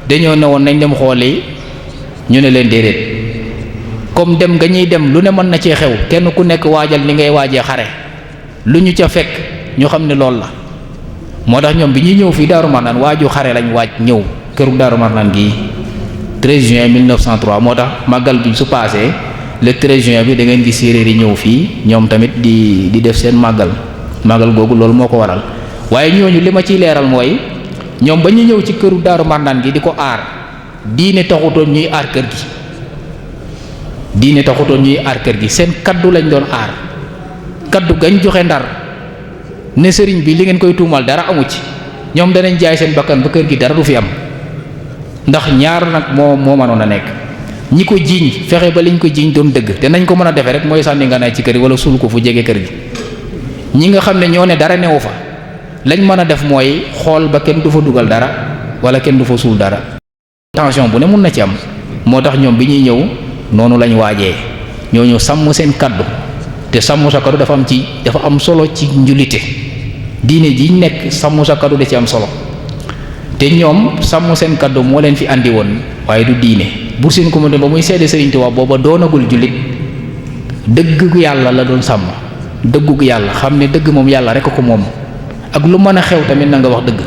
dañoo ne woon nañ dem xooli ñu ne leen déedéet comme dem nga ñuy dem lu ne mën na cee xew kenn ku nekk waajal ni ngay waajee xare lu ñu ca fekk ñu xam ne loolu la moo tax ñoom bi ñuy ñëw fii Daaru Marnaan waaju xare lañ waaj ñëw këru Daaru Marnaan gii 13 juin 1903 moo tax màggal bi su paasee le 13 juin bi da ngeen gis séeréer yi ñëw fii ñoom tamit di def seen màggal googu loolu moo ko waral waaye ñooñu li ma ciy leeral mooy ñoom ba ñu ñëw ci këru Daaru Marnaan gi di ko aar diine taxutoon ñuy aar kër gi diine taxutoon ñuy aar kër gi seen kaddu lañ doon aar kaddu gañ joxe Ndar ne sëriñ bi li ngeen koy tuumal dara amu ci ñoom danañ jaay seen bakkan ba kër gi dara du fi am ndax ñaar nag moo mënoon a nekk ñi ko jiiñ fexe ba liñ ko jiiñ doon dëgg te nañ ko mën a defee rek mooy sànni nga nay ci kër gi wala suul ko fu jege kër gi ñi nga xam ne ñoo ne dara newu fa lañ mën a def mooy xool ba kenn du fa dugal dara wala kenn du fa suul dara tension bu ne mun na ci am moo tax ñoom bi ñuy ñëw noonu lañ waajee ñooñu sàmm seen kaddu te sàmm sa kaddu dafa am solo ci njulite diine ji nekk sàmm sa kaddu da ci am solo te ñoom sàmm seen kaddu moo leen fi andi woon waaye du diine Buur Sine Coumba Ndoffène ba muy seede Serigne Touba booba doonagul jullit dëggu yàlla la doon sàmm dëggu yàlla xam ne dëgg moom yàlla rek ko moom ak lu mën a xew tamit na nga wax dëgg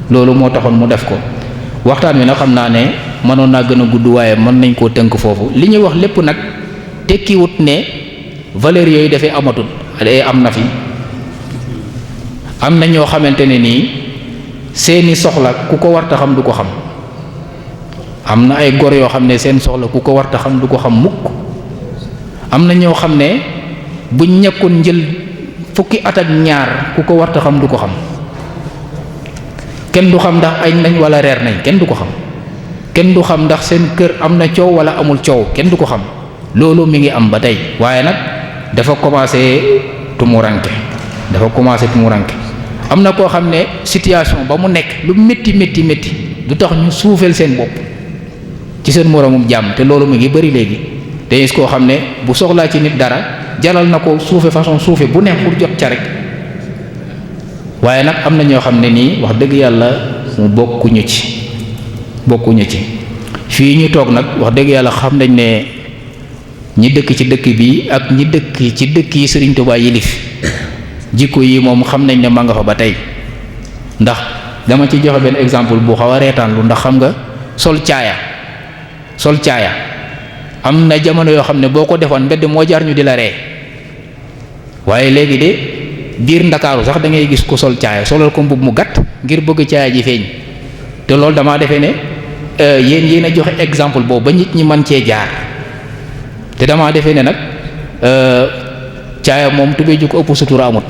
loolu moo taxoon mu def ko waxtaan wi nag xam naa ne mënoon naa gën a gudd waaye mën nañ koo tënk foofu li ñuy wax lépp nag tekkiwut ne valeurs yooyu dafay amatul am na fi am na ñoo xamante ne nii seeni soxla ku ko warta xam du ko xam am na ay gor yoo xam ne seen soxla ku ko warta xam du ko xam mukk am na ñoo xam ne buñ ñekkoon njël fukki at ak ñaar ku ko warta xam du ko xam kenn du xam ndax añ nañ wala reer nañ kenn du ko xam kenn du xam ndax seen kër am na coow wala amul coow kenn du ko xam loolu mi ngi am ba tey waaye nag dafa commencé tumuranke am na koo xam ne situation ba mu nekk lu métti du tax ñu suufeel seen bopp ci seen moroomum jàmm te loolu mi ngi bari léegi te gis koo xam ne bu soxlaa ci nit dara jalal na ko suufe façon suufe bu nekk pour jot ca rek waaye nag am na ñoo xam ne nii wax dëgg yàlla mu bokkuñu ci fii ñu toog nag wax dëgg yàlla xam nañ ne ñi dëkk ci dëkk bi ak ñi dëkk ci dëkk yi Serigne Touba yilif jikko yi moom xam nañ ne ma nga fa ba tey ndax dama ci joxe benn exemple bu xaw a reetaan lu ndax xam nga sol caaya am na jamono yoo xam ne boo ko defoon mbedd moo jaar ñu di la ree waaye léegi de biir Ndakaaru sax da ngay gis ku sol caaya solal ko mbubb mu gàtt ngir bëgg caaya ji feeñ te loolu damaa defee ne yéen a joxe exemple boobu ba nit ñi mën cee jaar te damaa defee ne nag caaya moom tubéy ju ko ëpp sutura amut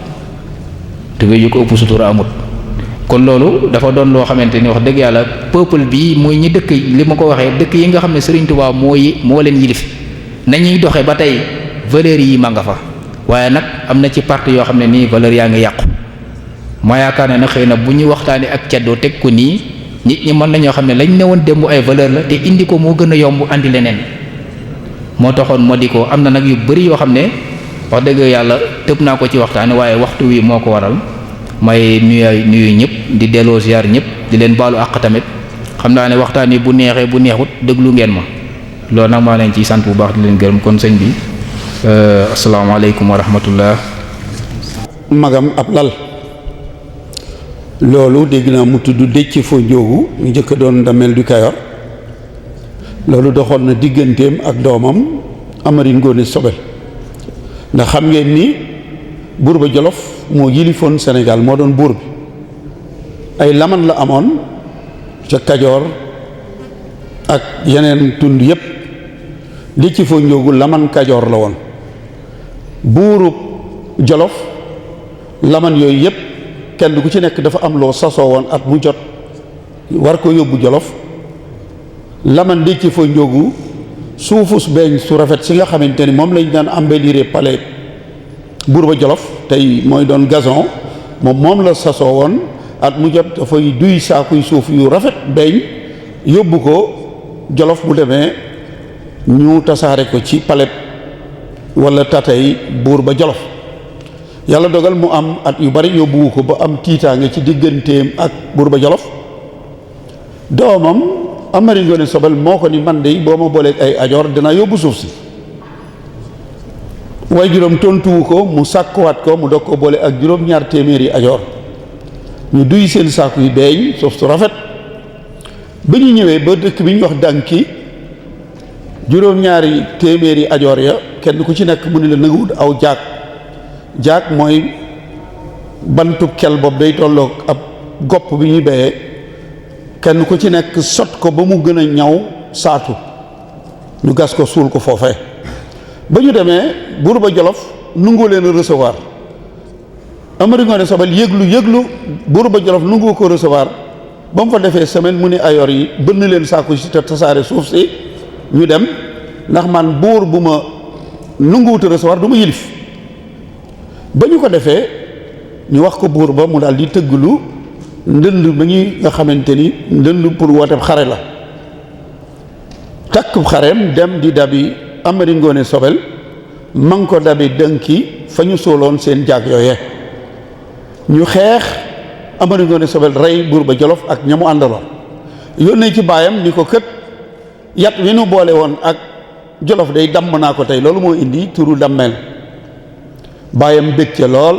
tubéy ju ko ëpp sutura amut kon loolu dafa doon loo xamante ni wax dëgg yàlla peuple bi muy ñi dëkk li ma ko waxee dëkk yi nga xam ne Serigne Touba moo leen yilif nañuy doxe ba tey valeurs yi ma nga fa waaye nag am na ci parti yoo xam ne nii valeur yaa ngi yàqu ma yaakaar ne nag xëy na bu ñu waxtaanee ak caddoo teg ko nii nit ñi mën nañoo xam ne lañ ne woon démb ay valeur la te indi ko moo gën a yomb andi leneen moo taxoon moo di ko am na nag yu bari yoo xam ne wax dëgg yàlla tëb naa ko ci waxtaane waaye waxtu wi moo ko waral may nuyu ñëpp di delloo ziar ñëpp di leen baalu àq tamit xam naa ne waxtaan yi bu neexee bu neexut déglu ngeen ma loolu nag maa leen ciy sant bu baax di leen gërëm kon sëñ bi asalaamaaleykum wa rahmatullah. magam ab lal loolu dégg naa mu tudd Déthié Fo Ndiogou ñu njëkk a doon Damel du Kayor loolu doxoon na digganteem ak doomam Amari Ngoone Sobel ndax xam ngeen ni buur ba Jolof moo yilifoon Sénégal moo doon buur bi ay laman la amoon ca Kajoor ak yeneen tund yépp Déthié Fo Ndiogou laman Kajoor la woon buurub Jolof laman yooyu yépp kenn ku ci nekk dafa am loo sasoo woon at mu jot war ko yóbbu Jolof laman Déthié Fo Ndiogou suufus beeñ su rafet si nga xamante ni moom lañ daan embellir palais buur ba Jolof tey mooy doon gazon moom la sasoo woon at mu jot dafay duy saakuy suuf yu rafet beeñ yóbbu ko Jolof bu demee ñu tasaare ko ci palais wala tatay buur ba Jolof yàlla dogal mu am at yu bari yóbbuwu ko ba am tiitaange ci digganteem ak buur ba Jolof doomam Amari Ngoone Sobel moo ko ni man de boo ma booleeg ay ajoor dina yóbbu suuf si waaye juróom tontuwu ko mu sàkkuwaat ko mu dog ko boole ak juróom-ñaar téeméeri ajoor ñu duy seen sàkku yi beeñ suuf su rafet ba ñu ñëwee ba dëkk bi ñu wax dànki juróom-ñaari téeméeri ajoor ya kenn ku ci nekk mu ne la nangu wut aw jaag mooy bantub kel boobu day tolloog ab gopp bi ñuy béyee kenn ku ci nekk sot ko ba mu gën a ñaw saatu ñu gas ko suul ko foofee ba ñu demee buur ba Jolof nungu leen recevoir Amari Ngoone Sobel yëglu buur ba Jolof nungu ko recevoir ba mu fa defee semaine mu ni ayoor yi bënn leen saako si te tasaare suuf si ñu dem ndax man buur bu ma nunguwuta recevoir du ma yilif ba ñu ko defee ñu wax ko buur ba mu daal di tëgglu ndënd ba ñuy nga xamante ni ndënd pour woote xare la takk xareem dem di dabi Amari Ngoone Sobel man ko dabi dënki fa ñu sooloon seen jaag yooye ñu xeex Amari Ngoone Sobel rey buur ba Jolof ak ñamu àndaloon yónnee ci baayam ni ko kët yat wi nu boole woon ak Jolof day damm naa ko tey loolu moo indi turu dammeel baayam bég ca lool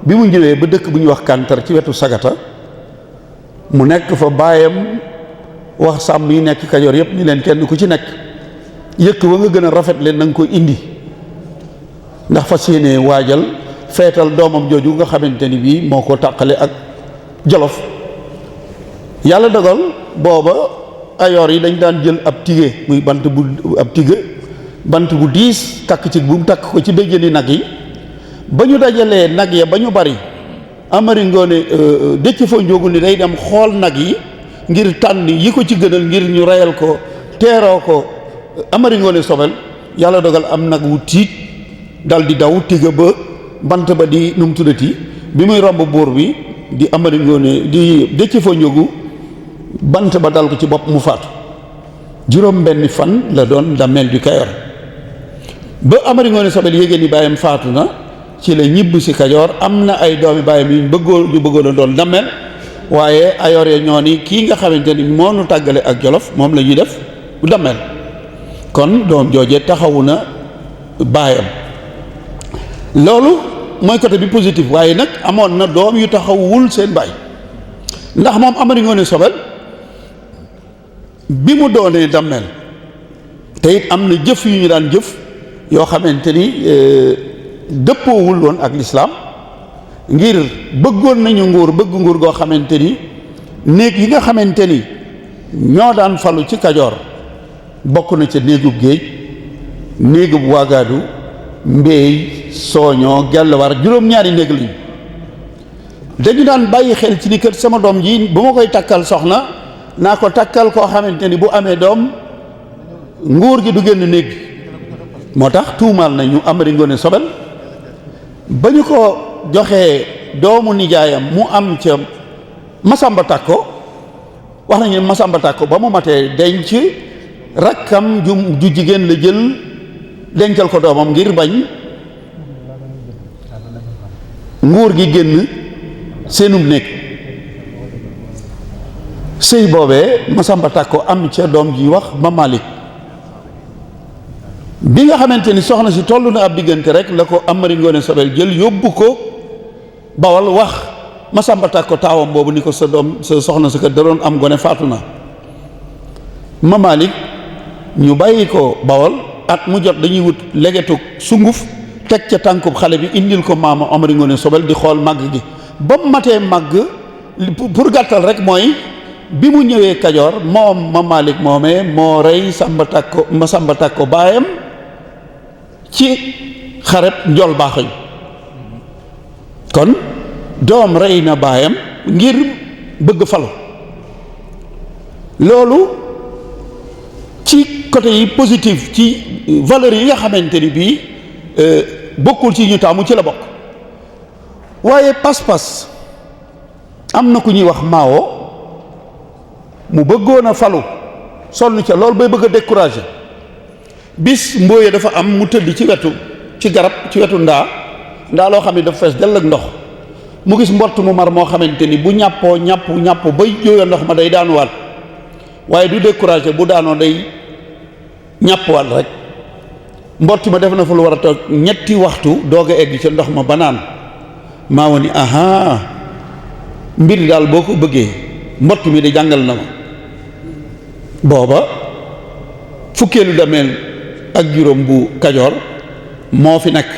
bi mu ñëwee ba dëkk bu ñuy wax Kantar ci wetu Sagata mu nekk fa baayam wax sàmm yi nekk Kajoor yépp ni leen kenn ku ci nekk yëkk wa nga gën a rafet leen na nga ko indi ndax fas yéene waajal feetal doomam jooju nga xamante ni bii moo ko tàqale ak Jolof yàlla dogal booba ayoor yi dañ daan jël ab tige muy bant bu diis takk ci bu mu takk ko ci béjjëni nag yi ba ñu dajalee nag ya ba ñu bari Amari Ngoone Déthié Fo Ndiogou ni day dem xool nag yi ngir tànn yi ko ci gënal ngir ñu reyal ko teeroo ko Amari Ngoone Sobel yàlla dogal am nag wu tiit dal di daw tiga ba bant ba di nu mu tuddati bi muy romb buur bi di Amari Ngoone di Déthié Fo Ndiogou bant ba dal ko ci bopp mu faatu juróom benni fan la doon Damel du Kayor ba Amari Ngoone Sobel yéegée ni bàyyam faatu na ci la ñibb si Kajoor am na ay doomi bàyyam yu bëggoon a doon Damel waaye ayoor ya ñoo ni kii nga xamante ni moo nu tàggale ak Jolof moom la ñuy def Damel kon doom joojee taxawu na baayam loolu mooy côté bi positif waaye nag amoon na doom yu taxawul seen baay ndax moom Amari Ngoone Sobel bi mu doonee Damel te it am na jëf yu ñu daan jëf yoo xamante ni dëppoowul woon ak lislaam ngir bëggoon nañu nguur bëgg nguur goo xamante ni néeg yi nga xamante ni ñoo daan falu ci Kajoor bokk na ca néegub géej néegub waagaadu mbéy sooñoo gellawar juróom-ñaari néeg lañu dañu daan bàyyi xel ci ni kër sama doom ji bu ma koy takkal soxna naa ko takkal koo xamante ni bu amee doom nguur gi du génn néeg bi moo tax tuumaal nañu Amari Ngoone Sobel ba ñu ko joxee doomu nijaayam mu am ca Masamba Takko wax nañu ne Masamba Takko ba mu matee denc rakkam ju jigéen la jël dencal ko doomam ngir bañ nguur gi génn seenum néeg sëy boobee Masamba Takko am ca doom ji wax ma Malick bi nga xamante ni soxna si toll na ab diggante rek la ko Amari Ngoone Sobel jël yóbbu ko Bawol wax Masamba Takko taawam boobu ni ko sa doom sa soxna sa kër da doon am gone faatu na ma Malick ñu bàyyi ko Bawol at mu jot dañuy wut legetu sunguf teg ca tànkub xale bi indil ko maama Amari Ngoone Sobel di xool màgg gi ba mu matee màgg pour gàttal rek mooy bi mu ñëwee Kajoor moom ma Malick moomee moo rey Masamba Takko baayam ci xareb njol baaxañ kon doom rey na baayam ngir bëgg falu loolu ci côté yi positif ci valeurs yi nga xamante ni bii bokkul ci ñu taamu ci la bokk waaye pas-pas am na ku ñuy wax Mao mu bëggoon a falu sonn ca loolu bay bëgg a décourager bis mbooye dafa am mu tëdd ci garab ci wetu ndaa loo xam ne dafa fees dell ak ndox mu gis mbott mu mar moo xamante ni bu ñàppoo ñàpp bay jóoya ndox ma day daanuwaat waaye du décourager bu daanoo day ñàppwaat rek mbott ma def na fa lu war a toog ñetti waxtu doog a egg ca ndox ma ba naan maa wa ni aha mbir daal boo ko bëggee mbott mi di jàngal na ma booba fukkeelu dameel ak juróom bu Kajoor moo fi nekk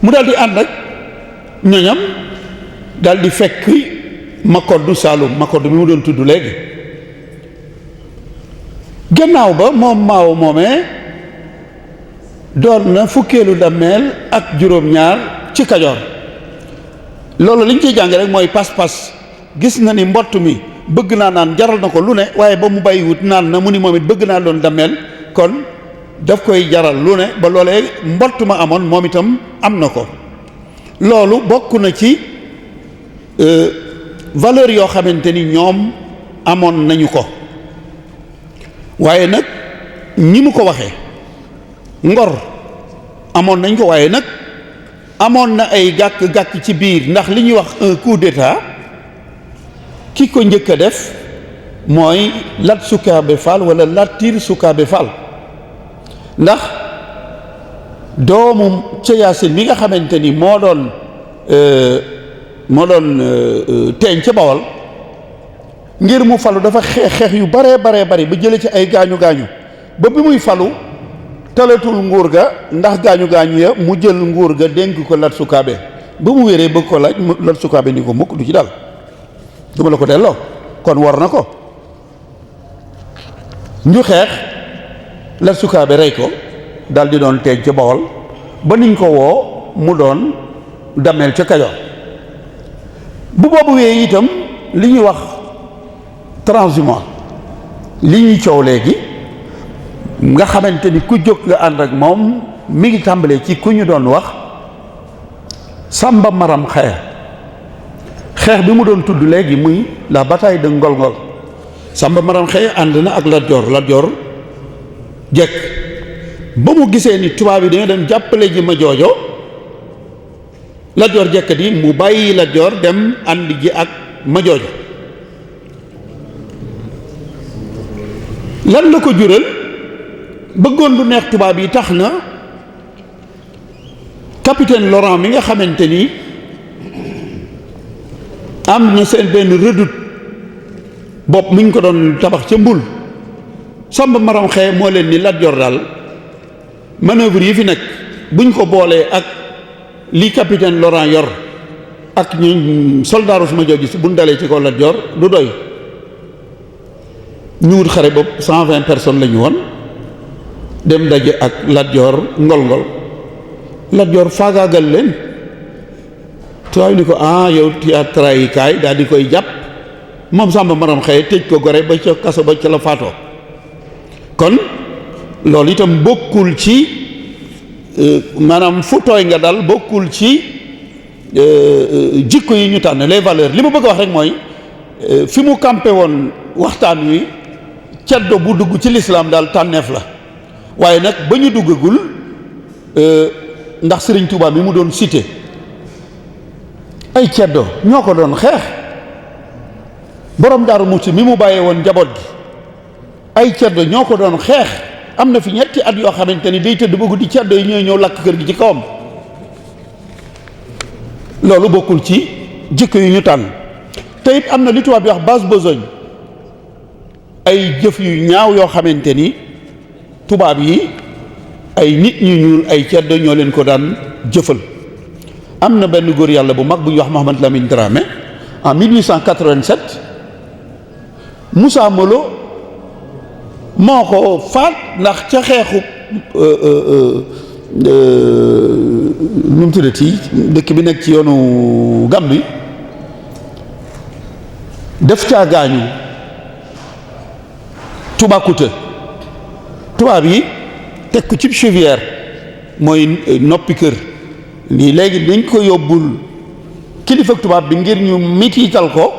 mu daal di ànd ak ñoñam daal di fekk Makoddu Saalum Makoddu bi mu doon tudd léegi gannaaw ba moom Maaw moomee doon na fukkeelu dameel ak juróom-ñaar ci Kajoor loolu liñ ciy jàng rek mooy pas-pas gis na ni mbott mi bëgg naa naan jaral na ko lu ne waaye ba mu bàyyiwut naan na mu ni moom it bëgg naa doon dameel kon daf koy jaral lu ne ba loolee mbott ma amoon moom itam am na ko loolu bokk na ci valeur yoo xamante ni ñoom amoon nañu ko waaye nag ñi mu ko waxee ngor amoon nañ ko waaye nag amoon na ay gàkk-gàkk ci biir ndax li ñuy wax un coup d'état ki ko njëkk a def mooy Lat Sukaabe Fall wala Latir Sukaabe Fall ndax doomu ca Yaasin mi nga xamante ni moo doon teeñ ca Bawol ngir mu falu dafa xeex yu bare bari ba jële ci ay gaañu ba bi muy falu talatul nguur ga ndax gaañu ya mu jël nguur ga dénk ko Lat Sukaabe ba mu wéree bëgg ko laaj Lat Sukaabe ni ko mukk du ci dal duma la ko delloo kon war na ko ñu xeex Lat Sukaabe rey ko dal di doon teeñ ca Bawol ba niñ ko woo mu doon dameel ca Kajoor bu boobu wee itam li ñuy wax transhumance li ñuy coow léegi nga xamante ni ku jóg nga ànd ak moom mi ngi tàmbalee ci ku ñu doon wax Samba Maram xeex bi mu doon tudd léegi muy la bataille de Ngolngol Samba Maram Xeye ànd na ak Lat Joor jekk ba mu gisee ni tubaab yi dañoo dem jàppale ji ma joojo Lat Joor jekk di mu bàyyi Lat Joor dem ànd ji ak ma joojo lan la ko jural bëggoon lu neex tubaab yi tax na capitaine Laurent mi nga xamante ni am na seen benn redoute bopp mi ñu ko doon tabax ca Mbul Samba Maram Xeye moo leen ni Lat Joor daal manœuvre yi fi nekk buñ ko boolee ak li capitaine Laurent yor ak ñu soldaaru suma jooju si buñ dalee ci kaw Lat Joor du doy. ñu wut xare bopp 120 personnes la ñu woon dem daje ak Lat Joor ngol-ngol Lat Joor faagaagal leen tubaab ni ko yow théâtre yi kaay daal di koy jàpp moom Samba Maram Xeye tëj ko gore ba ca kaso ba ca la faatoo. kon loolu itam bokkul ci maanaam fu tooy nga dal bokkul ci jikko yi ñu tànn les valeurs li ma bëgg a wax rek mooy fi mu campé woon waxtaan wi ceddo bu dugg ci lislaam daal tànneef la waaye nag ba ñu duggagul ndax Sëriñ Tuubaa mi mu doon cité ay ceddo ñoo ko doon xeex borom Daaru Muxti mi mu bàyyee woon njaboot gi ay ceddo ñoo ko doon xeex am na fi ñetti at yoo xamante ni day tëdd ba guddi ceddo yi ñooy ñëw lakk kër gi ci kawam loolu bokkul ci jikko yu ñu tànn te it am na li tubaab bi wax basse besogne ay jëf yu ñaaw yoo xamante ni tubaab yi ay nit ñu ñuul ay ceddo ñoo leen ko daan jëfal. am na benn góor yàlla bu mag bu ñuy wax Mohamed Lamine Dramé en 1887 Moussa Molo moo ko faat ndax ca xeexu nu mu tuddati dëkk bi nekk ci yoonu Gàmbi def caa gaañu Toubacouta tubaab yi teg ko ci chevière mooy noppi kër lii léegi dañ ko yóbbul kilifa tubaab bi ngir ñu mitiital ko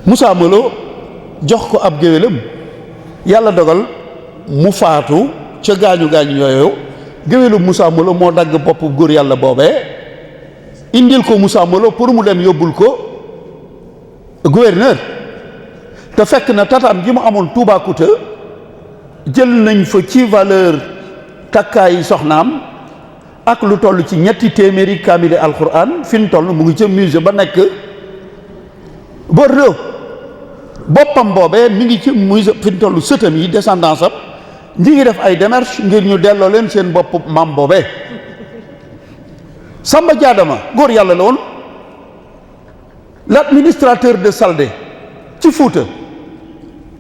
Moussa Molo jox ko ab géwélam yàlla dogal mu faatu ca gaañu gaañu yooyu géwélu Moussa Molo moo dagg bopp góor yàlla boobee indil ko Moussa Molo pour mu dem yóbbul ko gouverneur te fekk na tataam ji mu amoon Toubacouta jël nañ fa ci valeur takkaayi soxnaam ak lu toll ci 2 téeméeri kaamile alquran fi mu toll mu ngi ca musée ba nekk Bordeaux boppam boobee mi ngi ci musée fi mu toll sëtam yi descendance am ñi ngi def ay démarches ngir ñu delloo leen seen bopp maam boobee. Samba Diadama góor yàlla la woon l'administrateur de Saldé ci Fuuta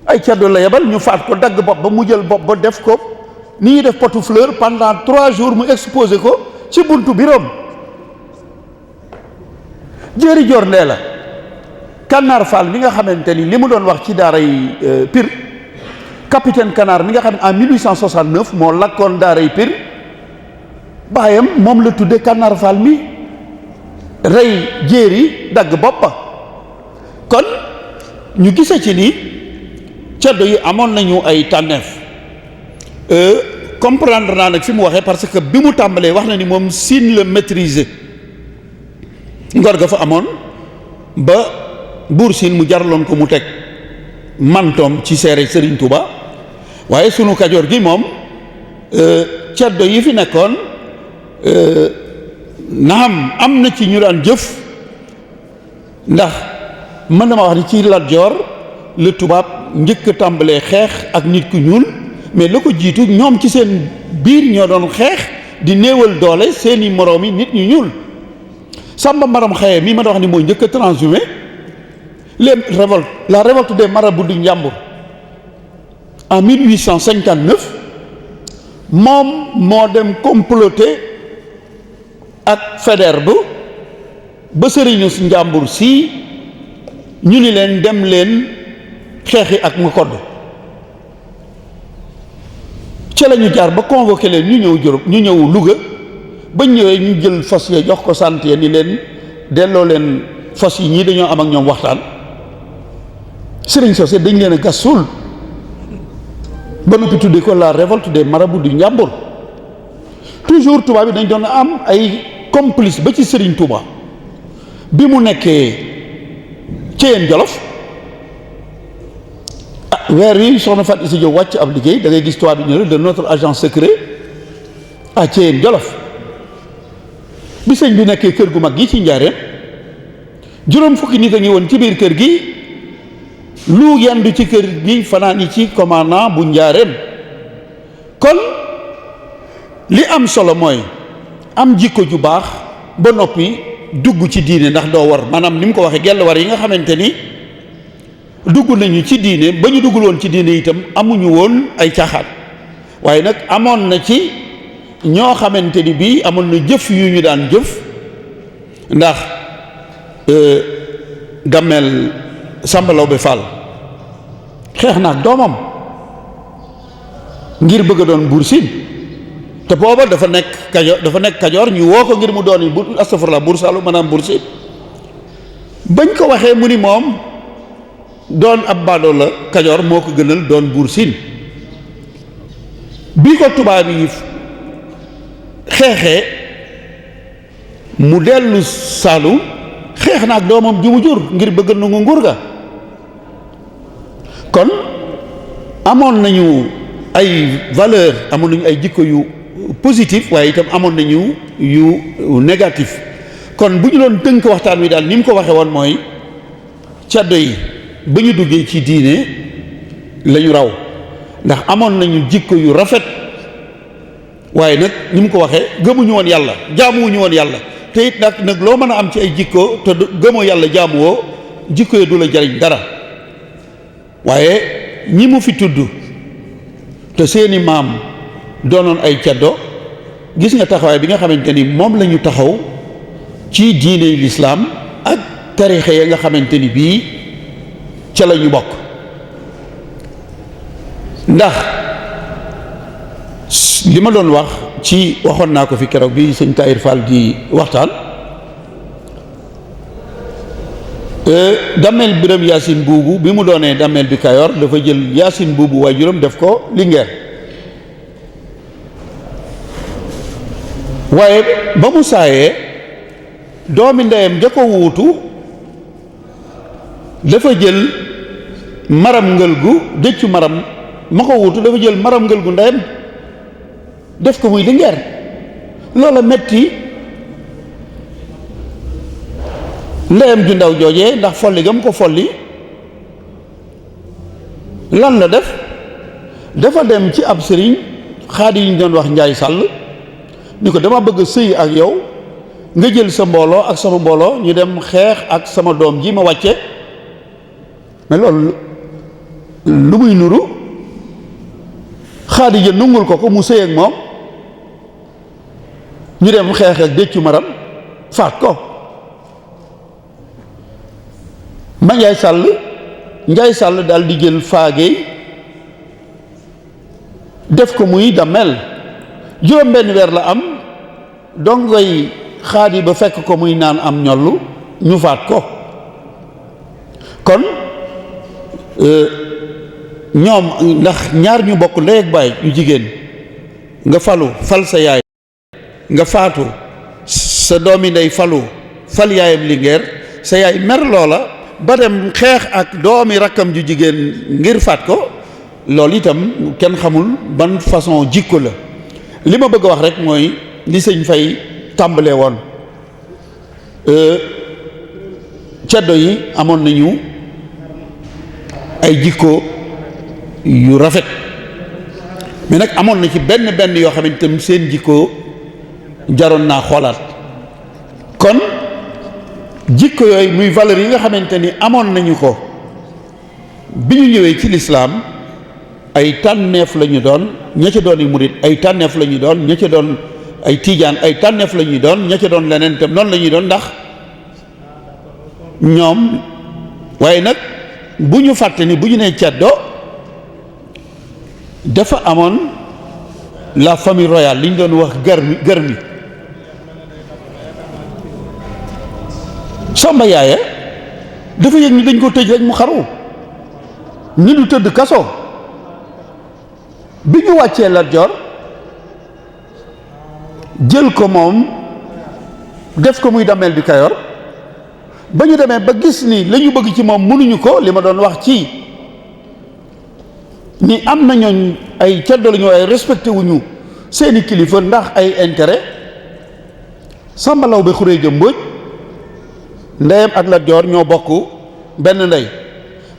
ay ceddo la yebal ñu faat ko dagg bopp ba mu jël bopp ba def ko ni ñuy def potu fleur pendant 3 jours mu exposé ko ci buntu biroom. Jéeri Joor Ndee la Kànnaar Fall mi nga xamante ni li mu doon wax ci daaray Pire capitaine Kànnaar mi nga xam ne en 1869 moo lakkoon daaray Pire baayam moom la tudde Kànnaar Fall mi rey jéeri dagg boppa kon ñu gise ci ni ceddo yi amoon nañu ay tànneef comprendre naa nag fi mu waxee parce que bi mu tàmbalee wax na ni moom Siin la maîtriser ngor ga fa amoon ba buur Siin mu jaraloon ko mu teg mantoom ci seere Serigne Touba waaye sunu Kajoor gi moom ceddo yi fi nekkoon naam am na ci ñu daan jëf ndax mën na ma wax ni ci Lat Joor le tubaab njëkk a tàmbalee xeex ak nit ku ñuul mais la ko jiitu ñoom ci seen biir ñoo doon xeex di néewal doole seeni moroom yi nit ñu ñuul. Samba Maram Xeye mii ma da wax ni mooy njëkk a transhumé la révolte des marabouts du Njàmbur en 1859 moom moo dem comploter ak Faidherbe ba sëriñu Njàmbur si ñu ni leen dem leen xeexi ak Makoddu ca la ñu jaar ba convoqué leen ñu ñëw Diouroup ñu ñëw Louga bañ ñëwee ñu jël fas ya jox ko sant ya ni leen delloo leen fas yi ñii dañoo am ak ñoom waxtaan sëriñ sosé dañ leen a gas suul ba noppi tuddee ko la révolte des marabouts du Njàmbur toujours tubaab bi dañ doon am ay complice ba ci sëriñ Touba bi mu nekkee Ceyeen Jolof weer yi soxna Fatou Issa Diop wàcc ab liggéey da ngay gis tubaab bi ñëw de notre agent secret à Ceyeen Jolof bi sëñ bi nekkee kër gu mag gi ci Njaareem juróom fukki nit a ngi woon ci biir kër gi lu yendu ci kër gi fanaan yi ci commandant bu njaareem. kon li am solo mooy am jikko ju baax ba noppi dugg ci diine, ndax doo war maanaam ni mu ko waxee gell war yi nga xamante ni dugg nañu ci diine ba ñu duggul woon ci diine itam amuñu woon ay caaxaan, waaye nag amoon na ci ñoo xamante ni bii amoon na jëf yu ñu daan jëf. ndax Damel Samba Lawbe Fall xeex na ak doomam ngir bëgg a doon buur siin, te booba dafa nekk kajoor ñu woo ko ngir mu doon astafurlah buur Saalum maanaam buur siin. bañ ko waxee mu ni moom doon ab baadoo la kajoor moo ko gënal doon buur siin. bi ko tubaab yi xeexee mu dellu Saalum xeex na ak doomam ju mu jur ngir bëgg nangu nguur ga. kon amoon nañu ay valeur, amoon nañu ay jikko yu positif, waaye itam amoon nañu yu négatif. kon bu ñu doon tënk waxtaan wi daal ni mu ko waxee woon mooy caddo yi ba ñu duggee ci diine lañu raw, ndax amoon nañu jikko yu rafet, waaye nag ni mu ko waxee gëmuñu woon yàlla, jaamuwuñu woon yàlla. te it nag loo mën a am ci ay jikko te gëmoo yàlla jaamuwoo, jikko yi du la jariñ dara. waaye ñi mu fi tudd te seeni maam doonoon ay caddo, gis nga taxawaay bi nga xamante ni moom la ñu taxaw ci diine lislaam ak tarixe ya nga xamante ni bii ca la ñu bokk. ndax li ma doon wax ci waxoon naa ko fi keroog bi sëñ Tahir Fall di waxtaan, Damel Biram Yaasin buubu bi mu doonee Damel bi Kayoor dafa jël Yaasin buubu waajuram def ko Linguère. waaye ba mu saayee doomi ndeyam ja ko wuutu dafa jël maram ngël gu dëccu maram ma ko wuutu dafa jël maram ngël gu ndeyam def ko muy Linguère. loola metti ndeyam ju ndaw joojee, ndax folli gam ko folli lan la def, dafa dem ci ab sëriñ xaadi yi ñu doon wax Njaay Sàll ni ko dama bëgg sëy ak yow, nga jël sa mbooloo ak sama mbooloo ñu dem xeex ak sama doom ji ma wàcce. mais loolu lu muy nuru, xaadi ja nungul ko mu sëy ak moom, ñu dem xeex ak dëccu maram faat ko. ma Njaay Sàll daal di jël faagey def ko muy Damel. juróom benn weer la am, dongoy xaadi ba fekk ko muy naan am ñollu ñu faat ko. kon ñoom ndax ñaar ñu bokk ndey ak baay yu jigéen, nga falu fal sa yaay, nga faatu sa doomi ndey falu fal yaayam Linguère, sa yaay mer loola ba dem xeex ak doomi rakkam ju jigéen ngir faat ko. loolu itam kenn xamul ban façon jikko la. li ma bëgg a wax rek mooy li sëñ Fay tàmbalee woon, ceddo yi amoon nañu ay jikko yu rafet, mais nag amoon na ci benn yoo xamante ni seen jikko jaroon naa xoolaat. kon jikko yooyu muy valeur yi nga xamante ni amoon nañu ko bi ñu ñëwee ci lislaam, ay tànneef la ñu doon, ña ca doon yi murit ay tànneef la ñu doon, ña ca doon ay tiijaan ay tànneef la ñuy doon, ña ca doon leneen tam noonu la ñuy doon, ndax ñoom. waaye nag bu ñu fàtte ni bu ñu nee ceddo dafa amoon la famille royale li ñu doon wax garmi. Samba Yaaya dafa yëg ni dañ ko tëj rek mu xaru, ni du tëdd kaso. bi ñu wàccee Lat Joor jël ko moom def ko muy Damel bi Kayoor, ba ñu demee ba gis ni la ñu bëgg ci moom mënuñu ko, li ma doon wax ci ni am na ñooñ ay ceddo la ñu ay respecté wuñu seeni kilifa ndax ay intérêt. Samba Lawbe Xureeja Mbóoj ndeyam ak Lat Joor ñoo bokk benn ndey,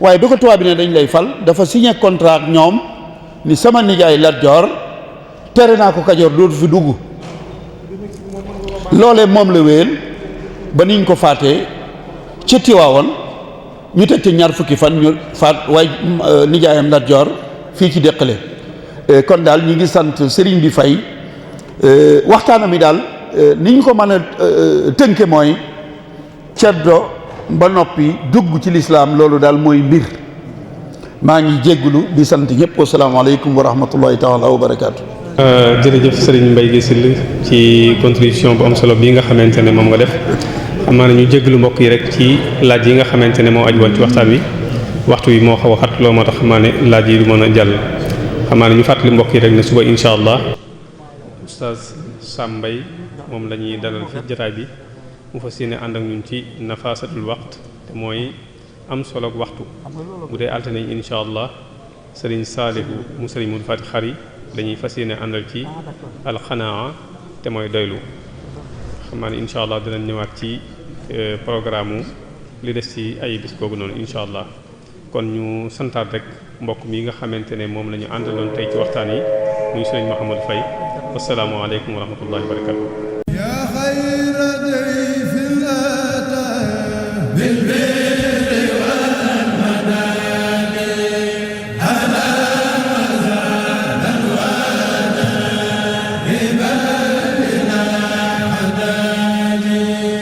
waaye du ko tubaab bi ne dañ lay fal, dafa signé contrat ak ñoom ni sama nijaay Lat Joor tere naa ko Kajoor dootu fi dugg. loolee moom la wéyal ba niñ ko faatee ca Tiwaawoon ñu teg ci ñaar fukki fan ñu faat waaye nijaayam Lat Joor fii ci Déqale. kon daal ñi ngi sant sëriñ bi Fay. waxtaanam yi daal ni ñu ko mën a tënke mooy ceddo ba noppi dugg ci lislaam, loolu daal mooy mbir. maa ngi jéggulu di sant ñëpp. wasalaamaaleykum wa rahmatullahi taala wa barakaatu. jërëjëf Serigne Mbaye Guèye Syll ci contribution bu am solo bii nga xamante ne moom nga def. xam naa ne ñu jégglu mbokk yi rek ci laaj yi nga xamante ne moo aju woon ci waxtaan wi. waxtu wi moo xaw a xat loo moo tax xam naa ne laaj yi du mën a jàll. xam naa ne ñu fàttali mbokk yi rek ne suba incha allah Oustaz Sam Mbaye moom la ñuy dalal fi jotaay bi mu fas yéene ànd ak ñun ci nafasatul waxt te mooy am solo waxtu. bu dee altine incha allah Serigne Salihu mu Serigne Modou Fati Xari dañuy fas yéene àndal ci alxanaa te mooy doylu. xam naa ne incha allah dinañ ñëwaat ci programme li des ci ay bis googu noonu incha allah. kon ñu santaat rek mbokk mi nga xamante ne moom la ñu àndaloon tey ci waxtaan yi muy Serigne Mouhamadou Faye. assalaamu aleykum wa rahmatullahi wa barakatuh.